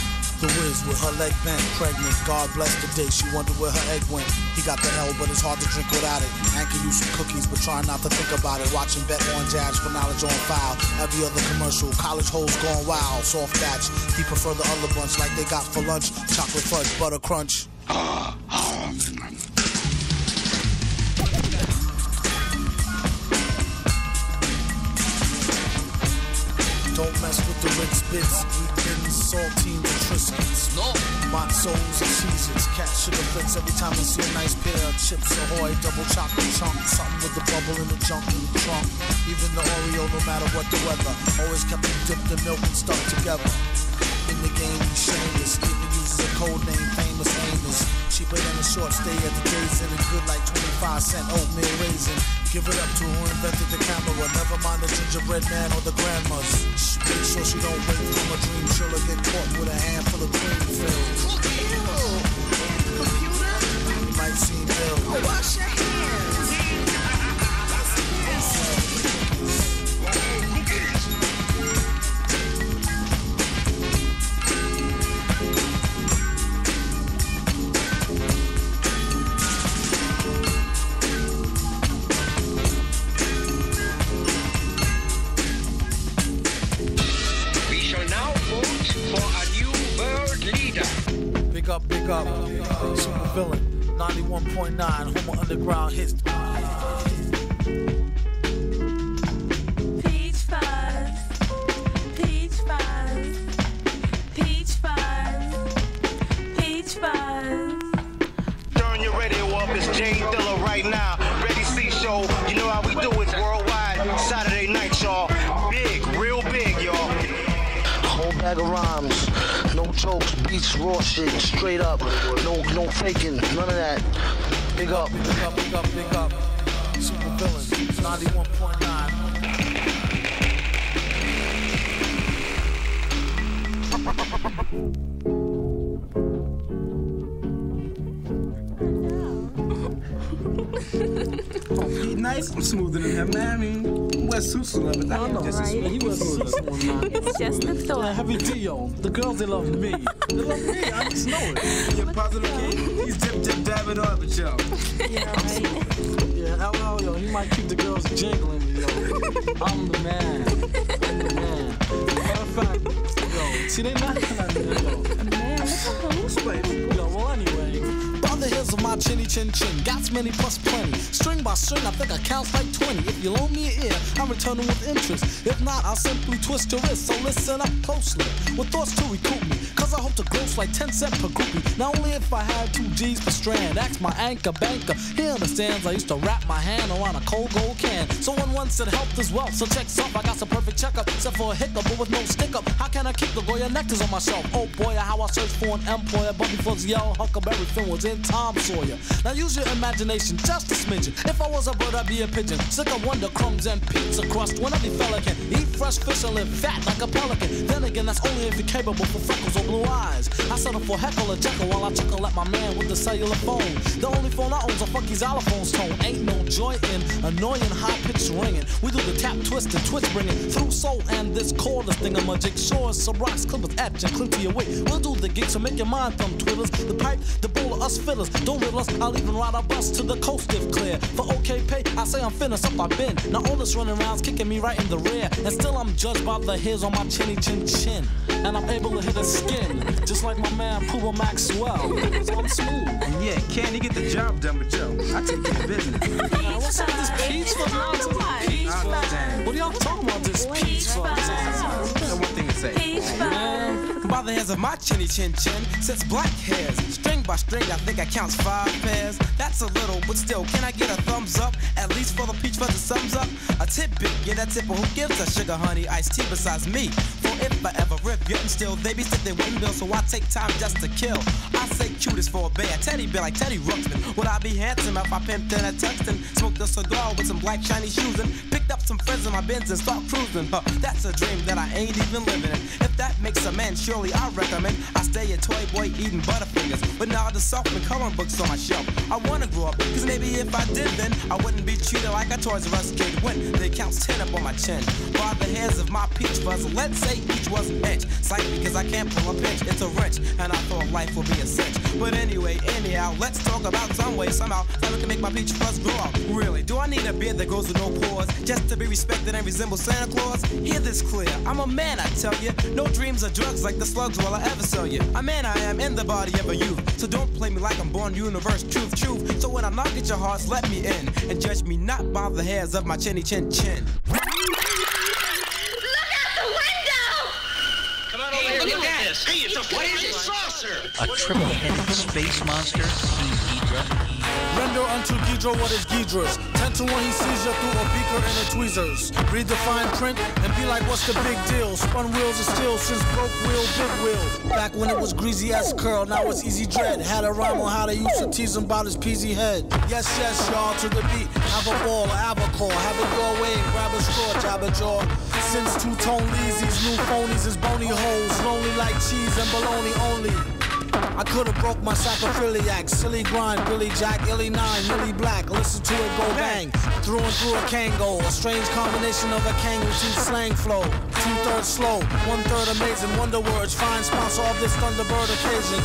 The whiz with her leg bent, pregnant. God bless the day she wondered where her egg went. He got the hell, but it's hard to drink without it. And can use some cookies, but try not to think about it. Watching Bet on Jabs for knowledge on file. Every other commercial, college hoes gone wild. Soft batch, he prefer the other bunch like they got for lunch. Chocolate fudge, butter crunch. Don't mess with the Ritz bits, wheat bins, saltines, and Triscuits. No. Matzos and cheeses, cat sugar flicks every time I see a nice pair of chips Ahoy, double chocolate chunk, something with the bubble in the junk in the trunk. Even the Oreo, no matter what the weather, always kept them dipped in milk and stuck together. In the game, he's shameless, even uses a code name, famous Amos. Cheaper than a short stay at the Days Inn and good like 25-cent oatmeal raisin. Give it up to who invented the camera. Never mind the gingerbread man or the grandmas. Make sure she don't wait from a dream. She'll get caught with a handful of cream filled. Computer? You might seem ill. Wash your hands. Big up, super villain, 91.9, Homer Underground hits. Peach fuzz, peach fuzz, peach fuzz, peach fuzz. Turn your radio up, it's Jay Dilla right now. Ready Cee show, you know how we do it worldwide. Saturday night, y'all. Big, real. bag of rhymes. No jokes, beats, raw shit, straight up. No faking, none of that. Big up. Big up, big up, big up. Super villain, 91.9. Be nice, I'm smoother than him, man. I mean, West Susu love it. I know, right? He was Susu, man. It's just a thought. Yeah, heavy D-O. The girls, they love me. They love me, I just know it. You're positive king? He's dip, dab it up, but yo. Yeah, right. Yeah, LL, yo, he might keep the girls jingling, yo. I'm the man. I'm the man. Matter of fact, yo, see, they laughing at me, yo. Man, what's up? Yo, well, anyway. On the hills of my chinny chin chin, got many plus plenty. String by string, I think I count like 20. If you loan me an ear, I'm returning with interest. If not, I'll simply twist your wrist. So listen up closely, with thoughts to recoup me. Cause I hope to gross like 10 cents per groupie. Not only if I had 2 G's per strand. Ask my anchor banker, he understands. I used to wrap my hand around a cold gold can. So one said health is wealth, so check's up. I got some perfect checkup, except for a hiccup, but with no stick up. How can I keep the Goya nectars on my shelf? Oh boy, how I search for an employer. But before the yellow Huckleberry Finn was in Tom Sawyer. Now use your imagination, just a smidgen. If I was a bird, I'd be a pigeon. Sick of wonder crumbs and pizza crust. When every fella can eat fresh fish and live fat like a pelican. Then again, that's only if you're capable for freckles or blue eyes. I settle for heckle or jekyll while I chuckle at my man with the cellular phone. The only phone I own's a funky xylophone's tone. Ain't no joy in annoying high-pitched ringing. We do the tap, twist, and twitch bringing through soul and this cordless thingamajig. Sure as some rocks, clippers, etch, and cling to your weight. We'll do the gig, so make your mind thumb twiddlers. The pipe, the bowl of us fiddlers. Don't riddle us, I'll even ride a bus to the coast if clear. For okay pay, I say I'm finished up, I've been. Now all this running around's kicking me right in the rear. And still I'm judged by the hairs on my chinny chin chin. And I'm able to hit his skin, just like my man Pooba Maxwell. So I'm smooth. And yeah, can you get the job done, but yo, I take care of business. Man, what's up with this peach fuzz nonsense? Peach fuzz. What are y'all talking about, this peach fuzz? That's one thing to say. Peach fuzz. By the hairs of my chinny chin chin, sits black hairs. String by string, I think I counts 5 pairs. That's a little, but still, can I get a thumbs up? At least for the peach fuzz, it sums up. A tidbit, yeah, that tipper who gives a sugar honey iced tea besides me. For if I ever rip, yet and still, they be stiff, they wouldn't bill, so I take time just to kill. I say cutest for a bear, teddy bear like Teddy Ruxpin. Would I be handsome if I pimped in a Tuxton? Smoked a cigar with some black shiny shoes and picked up some friends in my Benz and start cruising. That's a dream that I ain't even living in. If that makes a man, surely I recommend I stay a toy boy eating Butterfingers. But now the softman coloring books on my shelf. I wanna grow up, cause maybe if I did then I wouldn't be treated like a Toys R Us kid when they counts 10 up on my chin. By the hairs of my peach fuzz, let's say each was an inch. Slightly because I can't pull a pinch, it's a wrench, and I thought life would be a cinch. But anyway, anyhow, let's talk about some way, somehow, that we can make my peach fuzz grow out. Really, do I need a beard that goes with no pores, just to be respected and resemble Santa Claus? Hear this clear, I'm a man, I tell you. No dreams or drugs like the slugs will I ever sell you. A man I am in the body of a youth, so don't play me like I'm born universe, truth. So when I knock at your hearts, let me in, and judge me not by the hairs of my chinny chin chin. Look at this. Hey, it's a flying saucer. A triple-headed space monster, King Ghidra. Render unto Ghidra what is Ghidra's. 10 to 1 he sees you through a beaker and a tweezers. Read the fine print and be like, what's the big deal? Spun wheels of steel since broke wheel, big wheel. Back when it was greasy as curl, now it's easy dread. Had a rhyme on how they used to tease him about his peasy head. Yes, y'all, to the beat. Have a ball, a albacore. Have it your way, grab a straw, jab a jaw. Since two-tone leads, these new phonies is bony holes. Lonely like cheese and bologna only. I could've broke my sacrophiliac. Silly grind, Billy Jack, Illy 9, Millie Black. Listen to it go bang. Through and through a Kango. A strange combination of a Kang with slang flow. 2/3 slow, 1/3 amazing. Wonder words, fine sponsor of this Thunderbird occasion.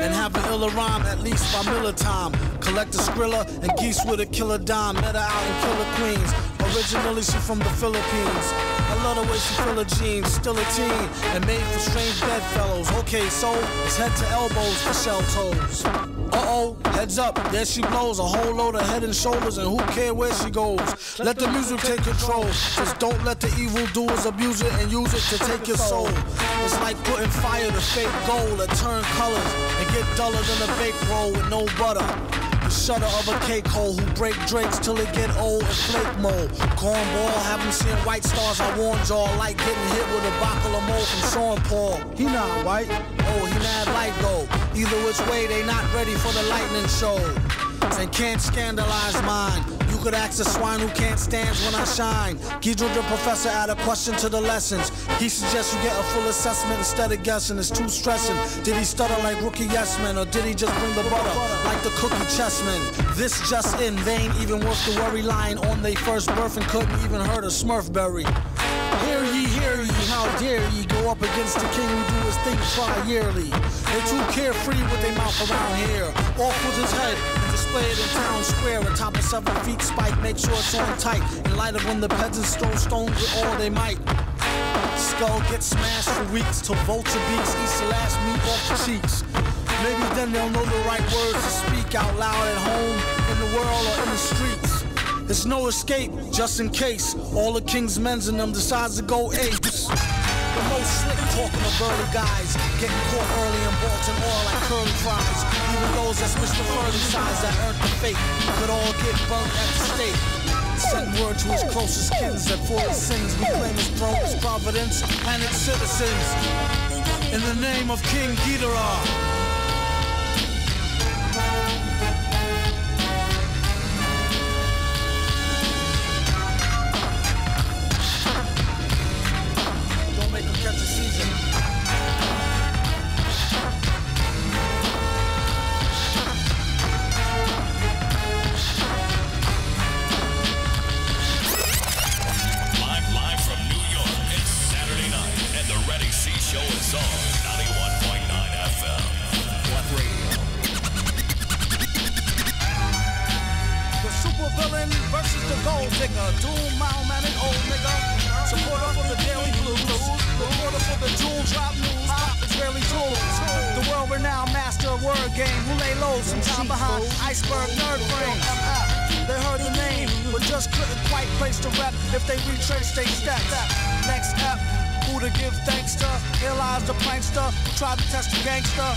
And have an iller rhyme at least by Miller time. Collect a Skrilla and geese with a killer dime. Met her out in Killer Queens. Originally she from the Philippines. I love the way she fill her jeans, still a teen, and made for strange bedfellows. Okay, so it's head to elbows for shell toes. Uh-oh, heads up, there she blows. A whole load of head and shoulders, and who care where she goes? Let the music take control. Just don't let the evildoers abuse it and use it to take your soul. It's like putting fire to fake gold that turn colors and get duller than a baked roll with no butter. shutter of a cake hole who break drakes till it get old and flake mold. Cornball, haven't seen white stars, I warned y'all, like getting hit with a bottle of mold from Sean Paul. He not white, oh, he mad light though. Either which way, they not ready for the lightning show. And can't scandalize mine. You could ask a swine who can't stand when I shine. Guido the professor add a question to the lessons. He suggests you get a full assessment instead of guessing. It's too stressing. Did he stutter like rookie yes man, or did he just bring the butter like the cookie chessman? This just in, they ain't even worth the worry. Lying on they first birth and couldn't even hurt a Smurfberry. Hear ye, how dare ye go up against the king who do his thing tri-yearly. They too carefree with their mouth around here. Off with his head and display it in town square. Atop a 7 feet spike, make sure it's on tight. In light of when the peasants throw stones with all they might. Skull gets smashed for weeks till vulture beaks eats the last meat off the cheeks. Maybe then they'll know the right words to speak out loud at home, in the world, or in the streets. There's no escape, just in case all the king's men's in them decides to go apes. The most slick talking of burly guys, getting caught early and bolting all like curly fries. Even those that's Mr. Furley size that earned the fate could all get burnt at the stake. Send word to his closest kins that for his sins we claim his throne, his providence, and its citizens. In the name of King Ghidorah. If they retrace they steps. Next up, who to give thanks to? Realize the prankster who tried to test the gangster.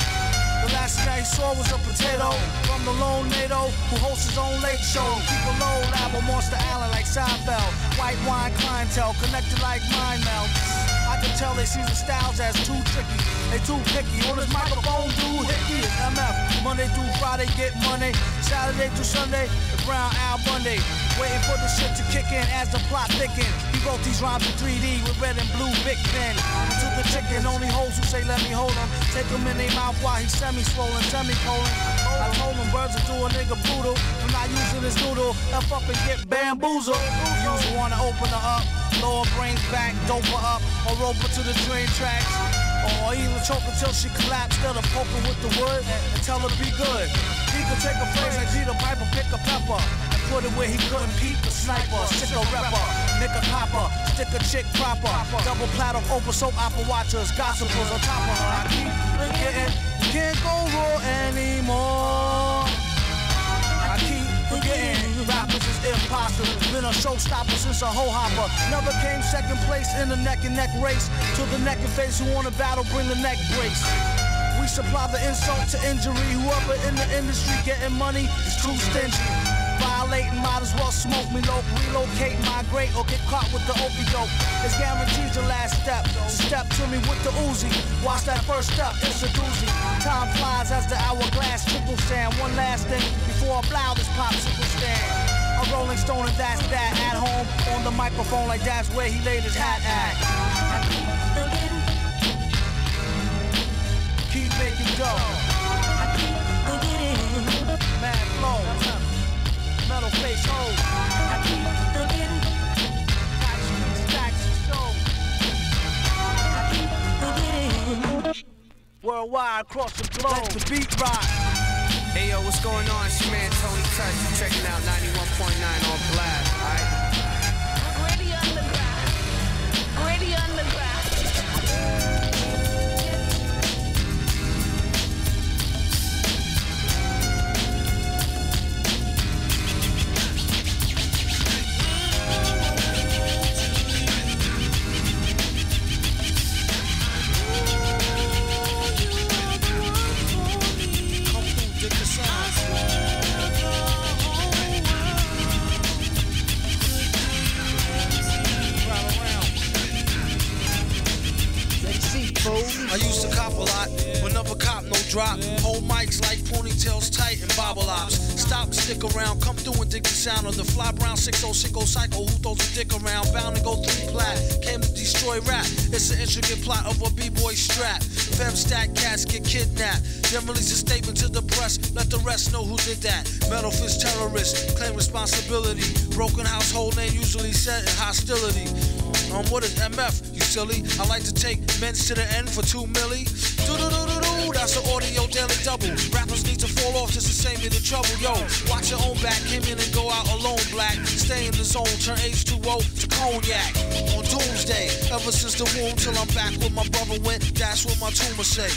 The last thing he saw was a potato from the lone NATO who hosts his own late show. Keep a low lab on Monster Island like Seinfeld. White wine clientele connected like mind meld. I can tell they see the styles as too tricky. They too picky. On his microphone, dude, hickey is MF. Monday through Friday, get money. Saturday through Sunday, the Brown Al Bundy. Waiting for the shit to kick in as the plot thicken. He wrote these rhymes in 3D with red and blue Bic pen. To the chicken, only hoes who say let me hold him. Take him in their mouth while he's semi-swollen, semicolon. I told him birds will do a nigga brutal. For not using his noodle, F up and get bamboozled. You usually wanna open her up, lower brains back, dope her up, or rope her to the train tracks. Or even choke until she collapsed, instead of poking with the wood and tell her be good. He could take a phrase like Peter Piper, pick a pepper, and put it where he couldn't peep. The sniper, stick a rapper, nick a copper, stick a chick proper. Double platter, open soap opera watchers, gossipers on top of her. I keep forgetting, can't go raw anymore. I keep forgetting, rappers is impossible. Been a showstopper since a hoe hopper. Never came second place in the neck and neck race. To the neck and face who want a battle, bring the neck brace. We supply the insult to injury. Whoever in the industry getting money is too stingy. Violating, might as well smoke me low. Relocate, migrate, or get caught with the okie doke. It's guaranteed your last step. So step to me with the Uzi. Watch that first step, it's a doozy. Time flies as the hourglass triple stand. One last thing before I blow this popsicle stand. A Rolling Stone and that's that. At home on the microphone like that's where he laid his hat at. Keep making go. Mad flow. Metal face hold. Worldwide across the globe. Let the beat rock. Hey yo, what's going on? It's your man Tony Touch. You checking out 91.9 on Blast, alright? Ready on the ground. Ready on the ground. Cee, fool. I used to cop a lot, but never cop no drop. Hold mics like ponytails tight and bobble ops. Stop and stick around, come through and dig the sound of the fly brown 6060 psycho who throws a dick around. Bound to go 3 plat, came to destroy rap. It's an intricate plot of a b-boy strap. Fem stack cats get kidnapped. Then release a statement to the press, let the rest know who did that. Metal fist terrorists, claim responsibility. Broken household name usually set in hostility. What is MF, you silly? I like to take men's to the end for 2 milli. Do-do-do-do-do, that's an audio daily double. Rappers need to fall off just to save me the trouble. Yo, watch your own back, came in and go out alone, black. Stay in the zone, turn H2O to cognac. On doomsday, ever since the womb till I'm back where my brother went, that's what my tumor say.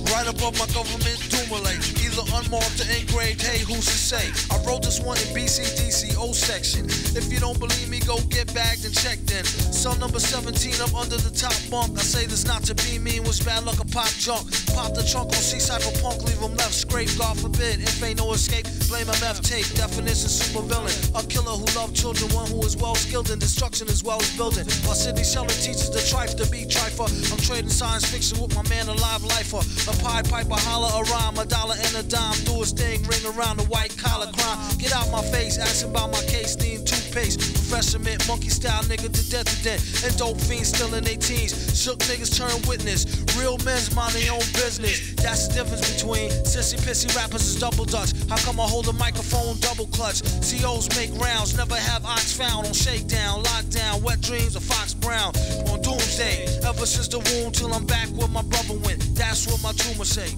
Right above my government doomulate, either unmarked or engraved, hey, who's to say? I wrote this one in BCDC, O section. If you don't believe me, go get bagged and checked in. Cell number 17 up under the top bunk. I say this not to be mean, was bad luck a pop junk. Pop the trunk on C-Cypher punk, leave him left scrape, God forbid. If ain't no escape, blame MF tape. Definition super villain, a killer who loved children, one who is well skilled in destruction as well as building. While Sidney Sheldon teaches the trife to be trifer, I'm trading science fiction with my man, a live lifer. A Pied Piper, holler a rhyme, a dollar and a dime, do his thing, ring around the white collar crime. Get out my face, asking about my case, need toothpaste. Professor mint, monkey style nigga to death to death. And dope fiends still in their teens. Shook niggas turn witness. Real men's mind their own business. That's the difference between sissy pissy rappers is double dutch. How come I hold a microphone double clutch? COs make rounds, never have ox found on shakedown, lockdown, wet dreams of Fox Brown. On doomsday, ever since the womb till I'm back where my brother went. That's what my tumor say.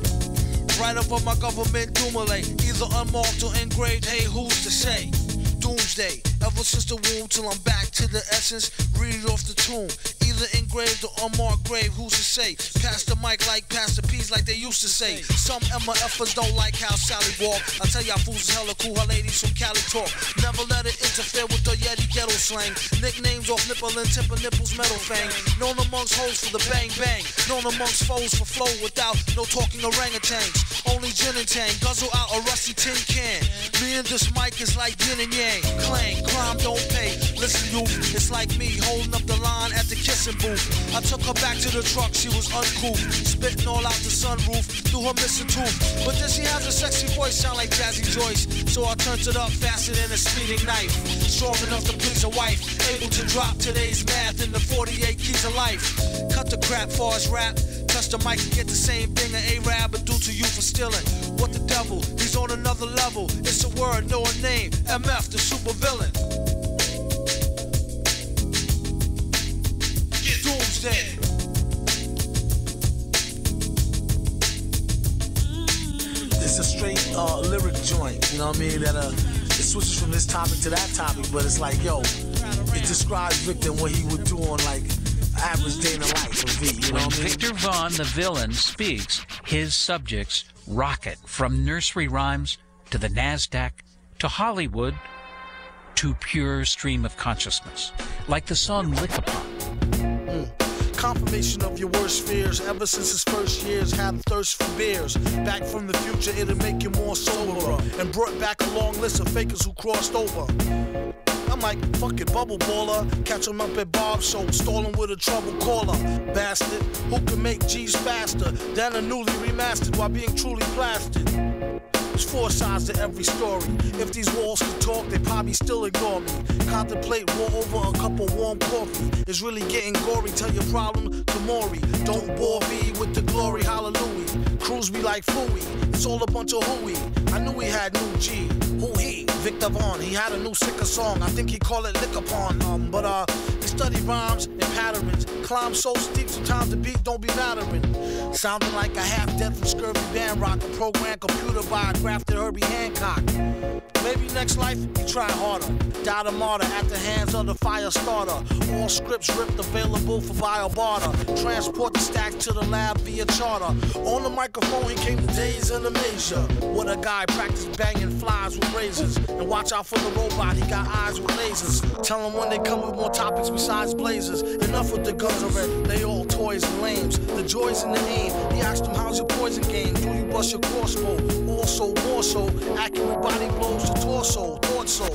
Right above my government doomulate, either unmarked or engraved, hey, who's to say? Doomsday, ever since the womb till I'm back to the essence, read it off the tomb. Either engraved or unmarked grave, who's to say? Pass the mic like Pastor P's like they used to say. Some MFers don't like how Sally walk. I tell y'all fools is hella cool, her ladies from Cali talk. Never let it interfere with the Yeti ghetto slang. Nicknames off nipple and temper nipples metal fang. Known amongst hoes for the bang bang. Known amongst foes for flow without no talking orangutans. Only gin and tang, guzzle out a rusty tin can. Me and this mic is like yin and yang. Clang, crime don't pay. Listen you, it's like me holding up the line at the kissing booth. I took her back to the truck, she was uncouth. Spitting all out the sunroof through her missing tooth. But then she has a sexy voice, sound like Jazzy Joyce. So I turned it up faster than a speeding knife. Strong enough to please a wife. Able to drop today's math in the 48 keys of life. Cut the crap for his rap. Touch the mic and get the same thing an A-Rab would do to you for stealing. What the devil? He's on another level. It's a word, no a name. MF, the super villain. Doomsday. It's a straight lyric joint, you know what I mean? That it switches from this topic to that topic, but it's like, yo, it describes Victor and what he would do on like average day in the life of V, you know what I mean? Victor Vaughn, the villain, speaks, his subjects rocket from nursery rhymes to the NASDAQ to Hollywood to pure stream of consciousness, like the song Lick Upon. Confirmation of your worst fears. Ever since his first years, had a thirst for beers. Back from the future, it'll make you more soberer. And brought back a long list of fakers who crossed over. I'm like, fuck it, bubble baller. Catch him up at Bob's show, stalling with a trouble caller. Bastard, who can make G's faster than a newly remastered while being truly plastered. There's 4 sides to every story. If these walls could talk, they probably still ignore me. Contemplate war over a cup of warm coffee. It's really getting gory. Tell your problem to Maury. Don't bore me with the glory, hallelujah. Crews be like Fooey. It's all a bunch of hooey. I knew he had new G. Who he? Victor Vaughn. He had a new sicker song. I think he call it Lick Upon. But he studied rhymes and patterns. Climb so steep, sometimes the beat don't be mattering. Sounding like a half-dead from Scurvy Band Rock. A programmed computer by a grafted Herbie Hancock. Maybe next life, he try harder. Died a martyr at the hands of the fire starter. All scripts ripped, available for bio barter. Transport the stack to the lab via charter. On the microphone, he came to days in the measure. What a guy practiced banging flies with razors. And watch out for the robot, he got eyes with lasers. Tell him when they come with more topics besides blazers. Enough with the guns already, they all toys and lames. The joys in the aim, he asked him, how's your poison game? Do you bust your crossbow? Also, more so, accurate body blows to torso, thought so.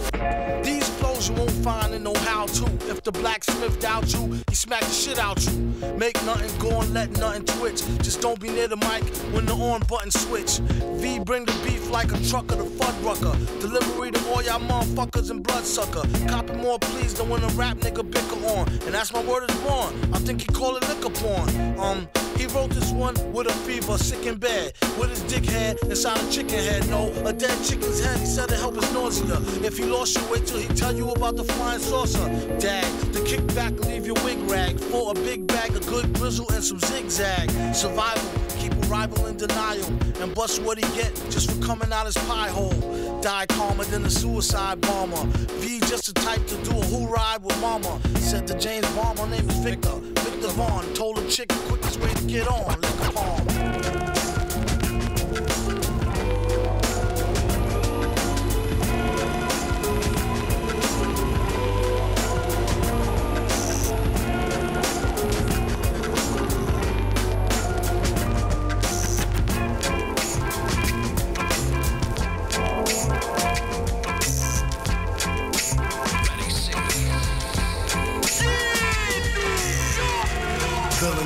These flows flows you won't find in no how-to. If the blacksmith doubt you, he smack the shit out you. Make nothing go and let nothing twitch. Just don't be near the mic when the on button switch. V bring the beef like a trucker to Fuddrucker. Delivery to all y'all motherfuckers and bloodsucker. Copy more please than when a rap nigga bicker on. And that's my word is born. I think he call it liquor porn. He wrote this one with a fever, sick in bed, with his dick head inside a chicken head. No, a dead chicken's head. He said it help his nausea. If he lost you, wait till he tell you about the flying saucer. Dag, the kickback leave your wig rag for a big bag of good grizzle and some zigzag. Survival, keep a rival in denial and bust what he get just for coming out his pie hole. Die calmer than a suicide bomber. V just the type to do a who ride with mama. Said to James Bond, my name is Victor. Victor Vaughn told a chick the quickest way to get on. Lick a palm.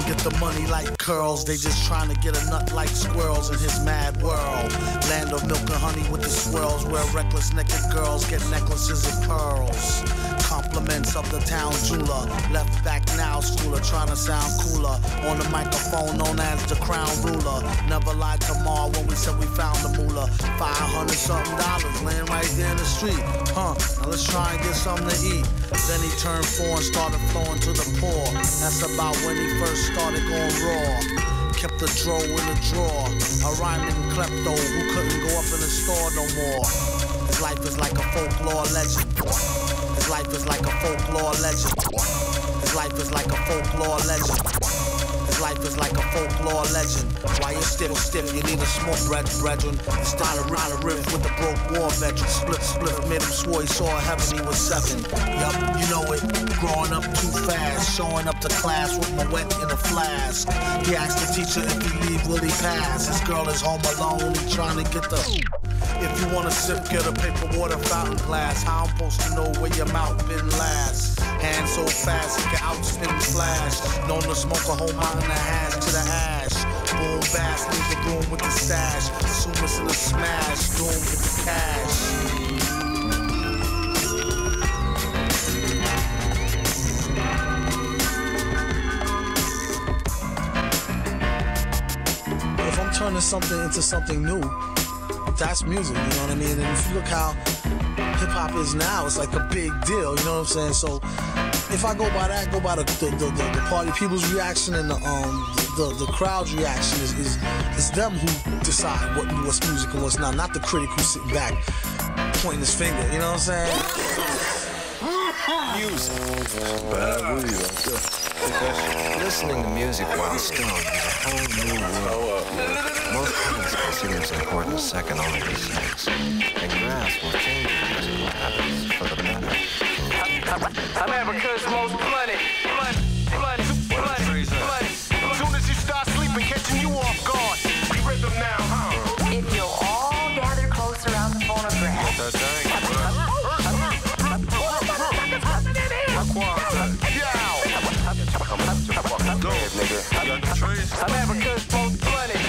Get the money like curls, they just trying to get a nut like squirrels in his mad world. Land of milk and honey with the swirls, where reckless naked girls get necklaces of pearls. Compliments of the town jeweler, left back now schooler, trying to sound cooler. On the microphone known as the crown ruler. Never lied to Ma when we said we found the moolah. $500-something laying right there in the street. Now let's try and get something to eat. Then he turned 4 and started flowing to the poor. That's about when he first started going raw. Kept the dro in the drawer. A rhyming klepto who couldn't go up in the store no more. His life is like a folklore legend. His life is like a folklore legend. His life is like a folklore legend. His life is like a folklore legend. Why you stiff, you need a smoke brethren. It's time to ride a riff with the broke war veteran. Split, made him swore he saw heaven, he was 7. Yup, you know it, growing up too fast. Showing up to class with my wet in a flask. He asked the teacher if he leave, will he pass? His girl is home alone, he trying to get the... If you wanna sip, get a paper water fountain glass. How I'm supposed to know where your mouth been last? Hand so fast, it can outspin the flash. Known to smoke a whole mountain of hash to the ash. Boom, bass, leave the room with the stash. Assume it's in a smash, doom with the cash. If I'm turning something into something new, that's music, you know what I mean? And if you look how hip-hop is now, it's like a big deal, you know what I'm saying? So if I go by that, go by the party people's reaction and the crowd's reaction is them who decide what's music and what's not the critic who's sitting back pointing his finger, you know what I'm saying? Music. Bad weed, listening to music while stoned is a whole new world. Most kids consider its importance second only to sex. They grasp what changes as what happens for the better. America's most money. As soon as you start sleeping, catching you off guard. We rhythm now, huh? If you'll all gather close around the phonograph. What that thing? America's most money.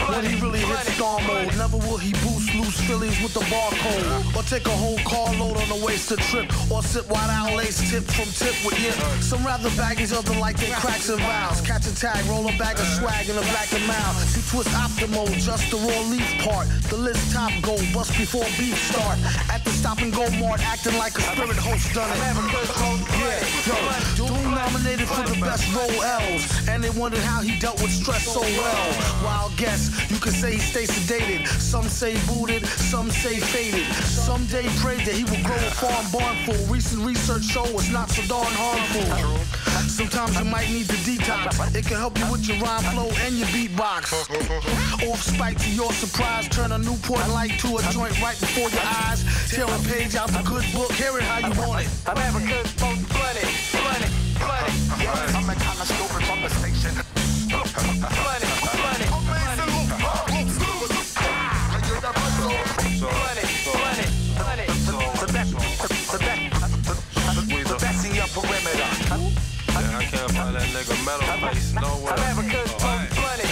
When he really hits star mode, never will he boost loose Phillies with the barcode, or take a whole carload on a wasted trip, or sit wide out lace tip from tip with yip. Some rather baggies, other like they cracks and vows. Catch a tag, roll a bag of swag in a black and mouth. You twist optimal, just the raw leaf part. The list top go, bust before beef start. At the stop and go mart, acting like a spirit host done it. Yeah, yo, Doom nominated for the best role L's, and they wondered how he dealt with stress so well. Wild guess, you could say he stay sedated. Some say booted, some say faded. Someday prayed that he would grow a farm barn full. Recent research show it's not so darn harmful. Sometimes you might need to detox. It can help you with your rhyme flow and your beatbox. Off spike to your surprise, turn a Newport light to a joint right before your eyes. Tear a page out the good book, hear it how you want it. America's most money. I'm the kind of stupid from the station. up by that nigga metal face. No way. America's most blunted.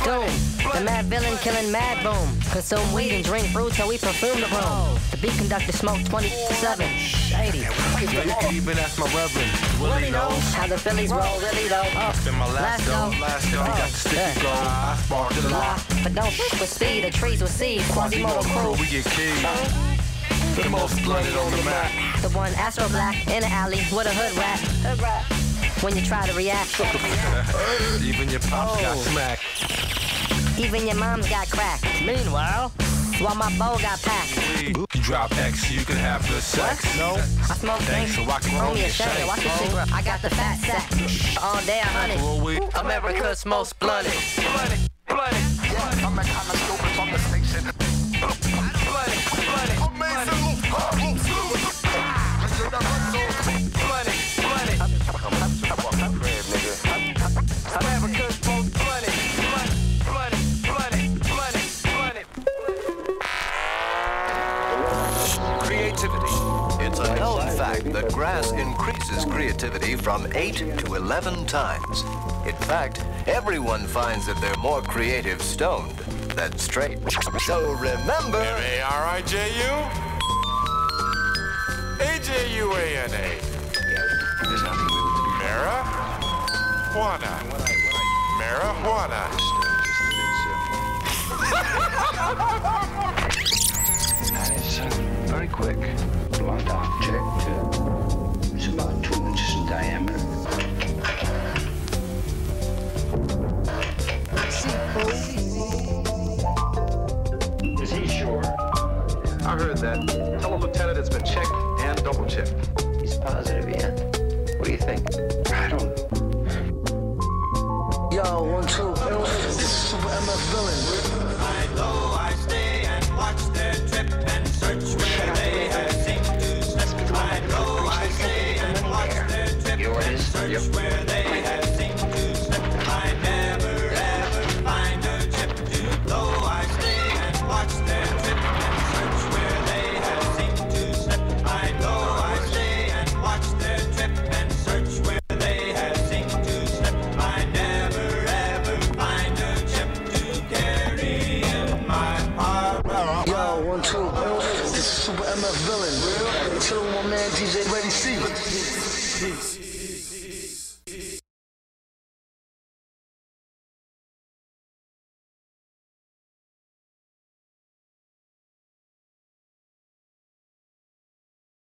Doom, the mad villain killing mad boom. Consume weed and drink brew till we perfume the room. The beat conductor smoke 24/7. Shady. Yo, you can even ask my reverend. Willie knows how the Phillies roll, really though. It's been my last go. He got the sticky gold. I sparked a lot. But don't f with speed, the trees with seed. Quasimodo crew. We get killed. The most blunted on the map. The one Astro Black in the alley with a hood rat. When you try to react. Even your pops got smacked. Even your mom's got cracked. Meanwhile, while my bow got packed. You drop X so you can have good sex. What? No. I smoke things so I can roll me a shank. Watch this shit, bro. I got the fat sack. All day I hunt it. America's most blunted. Blunted. Yeah, I'm a kind of stupid on the station. Blunted. America's most blunted. Creativity. It's a known fact that grass increases creativity from 8 to 11 times. In fact, everyone finds that they're more creative stoned than straight. So remember... M-A-R-I-J-U? A-J-U-A-N-A. Marijuana. Marijuana. And it's very quick. Blonde object. It's about 2 inches in diameter. Is he sure? I heard that. Tell the lieutenant it's been checked and double checked. He's positive, yeah. What do you think? I don't know. Yo, 1, 2. This is Super MF Villain. I go, I stay and watch their trip and search where they have seemed to slip. I go, I stay and watch their trip and search where they have seemed to slip. I never ever find a chip to go. I stay and watch their trip and search where they have seemed to slip. I go, I stay and watch their trip and search where they have seemed to slip. I never ever find a chip to carry in my heart. Yo, 1, 2. This is Super MF Villain. Chillin' with my man DJ Ready Cee.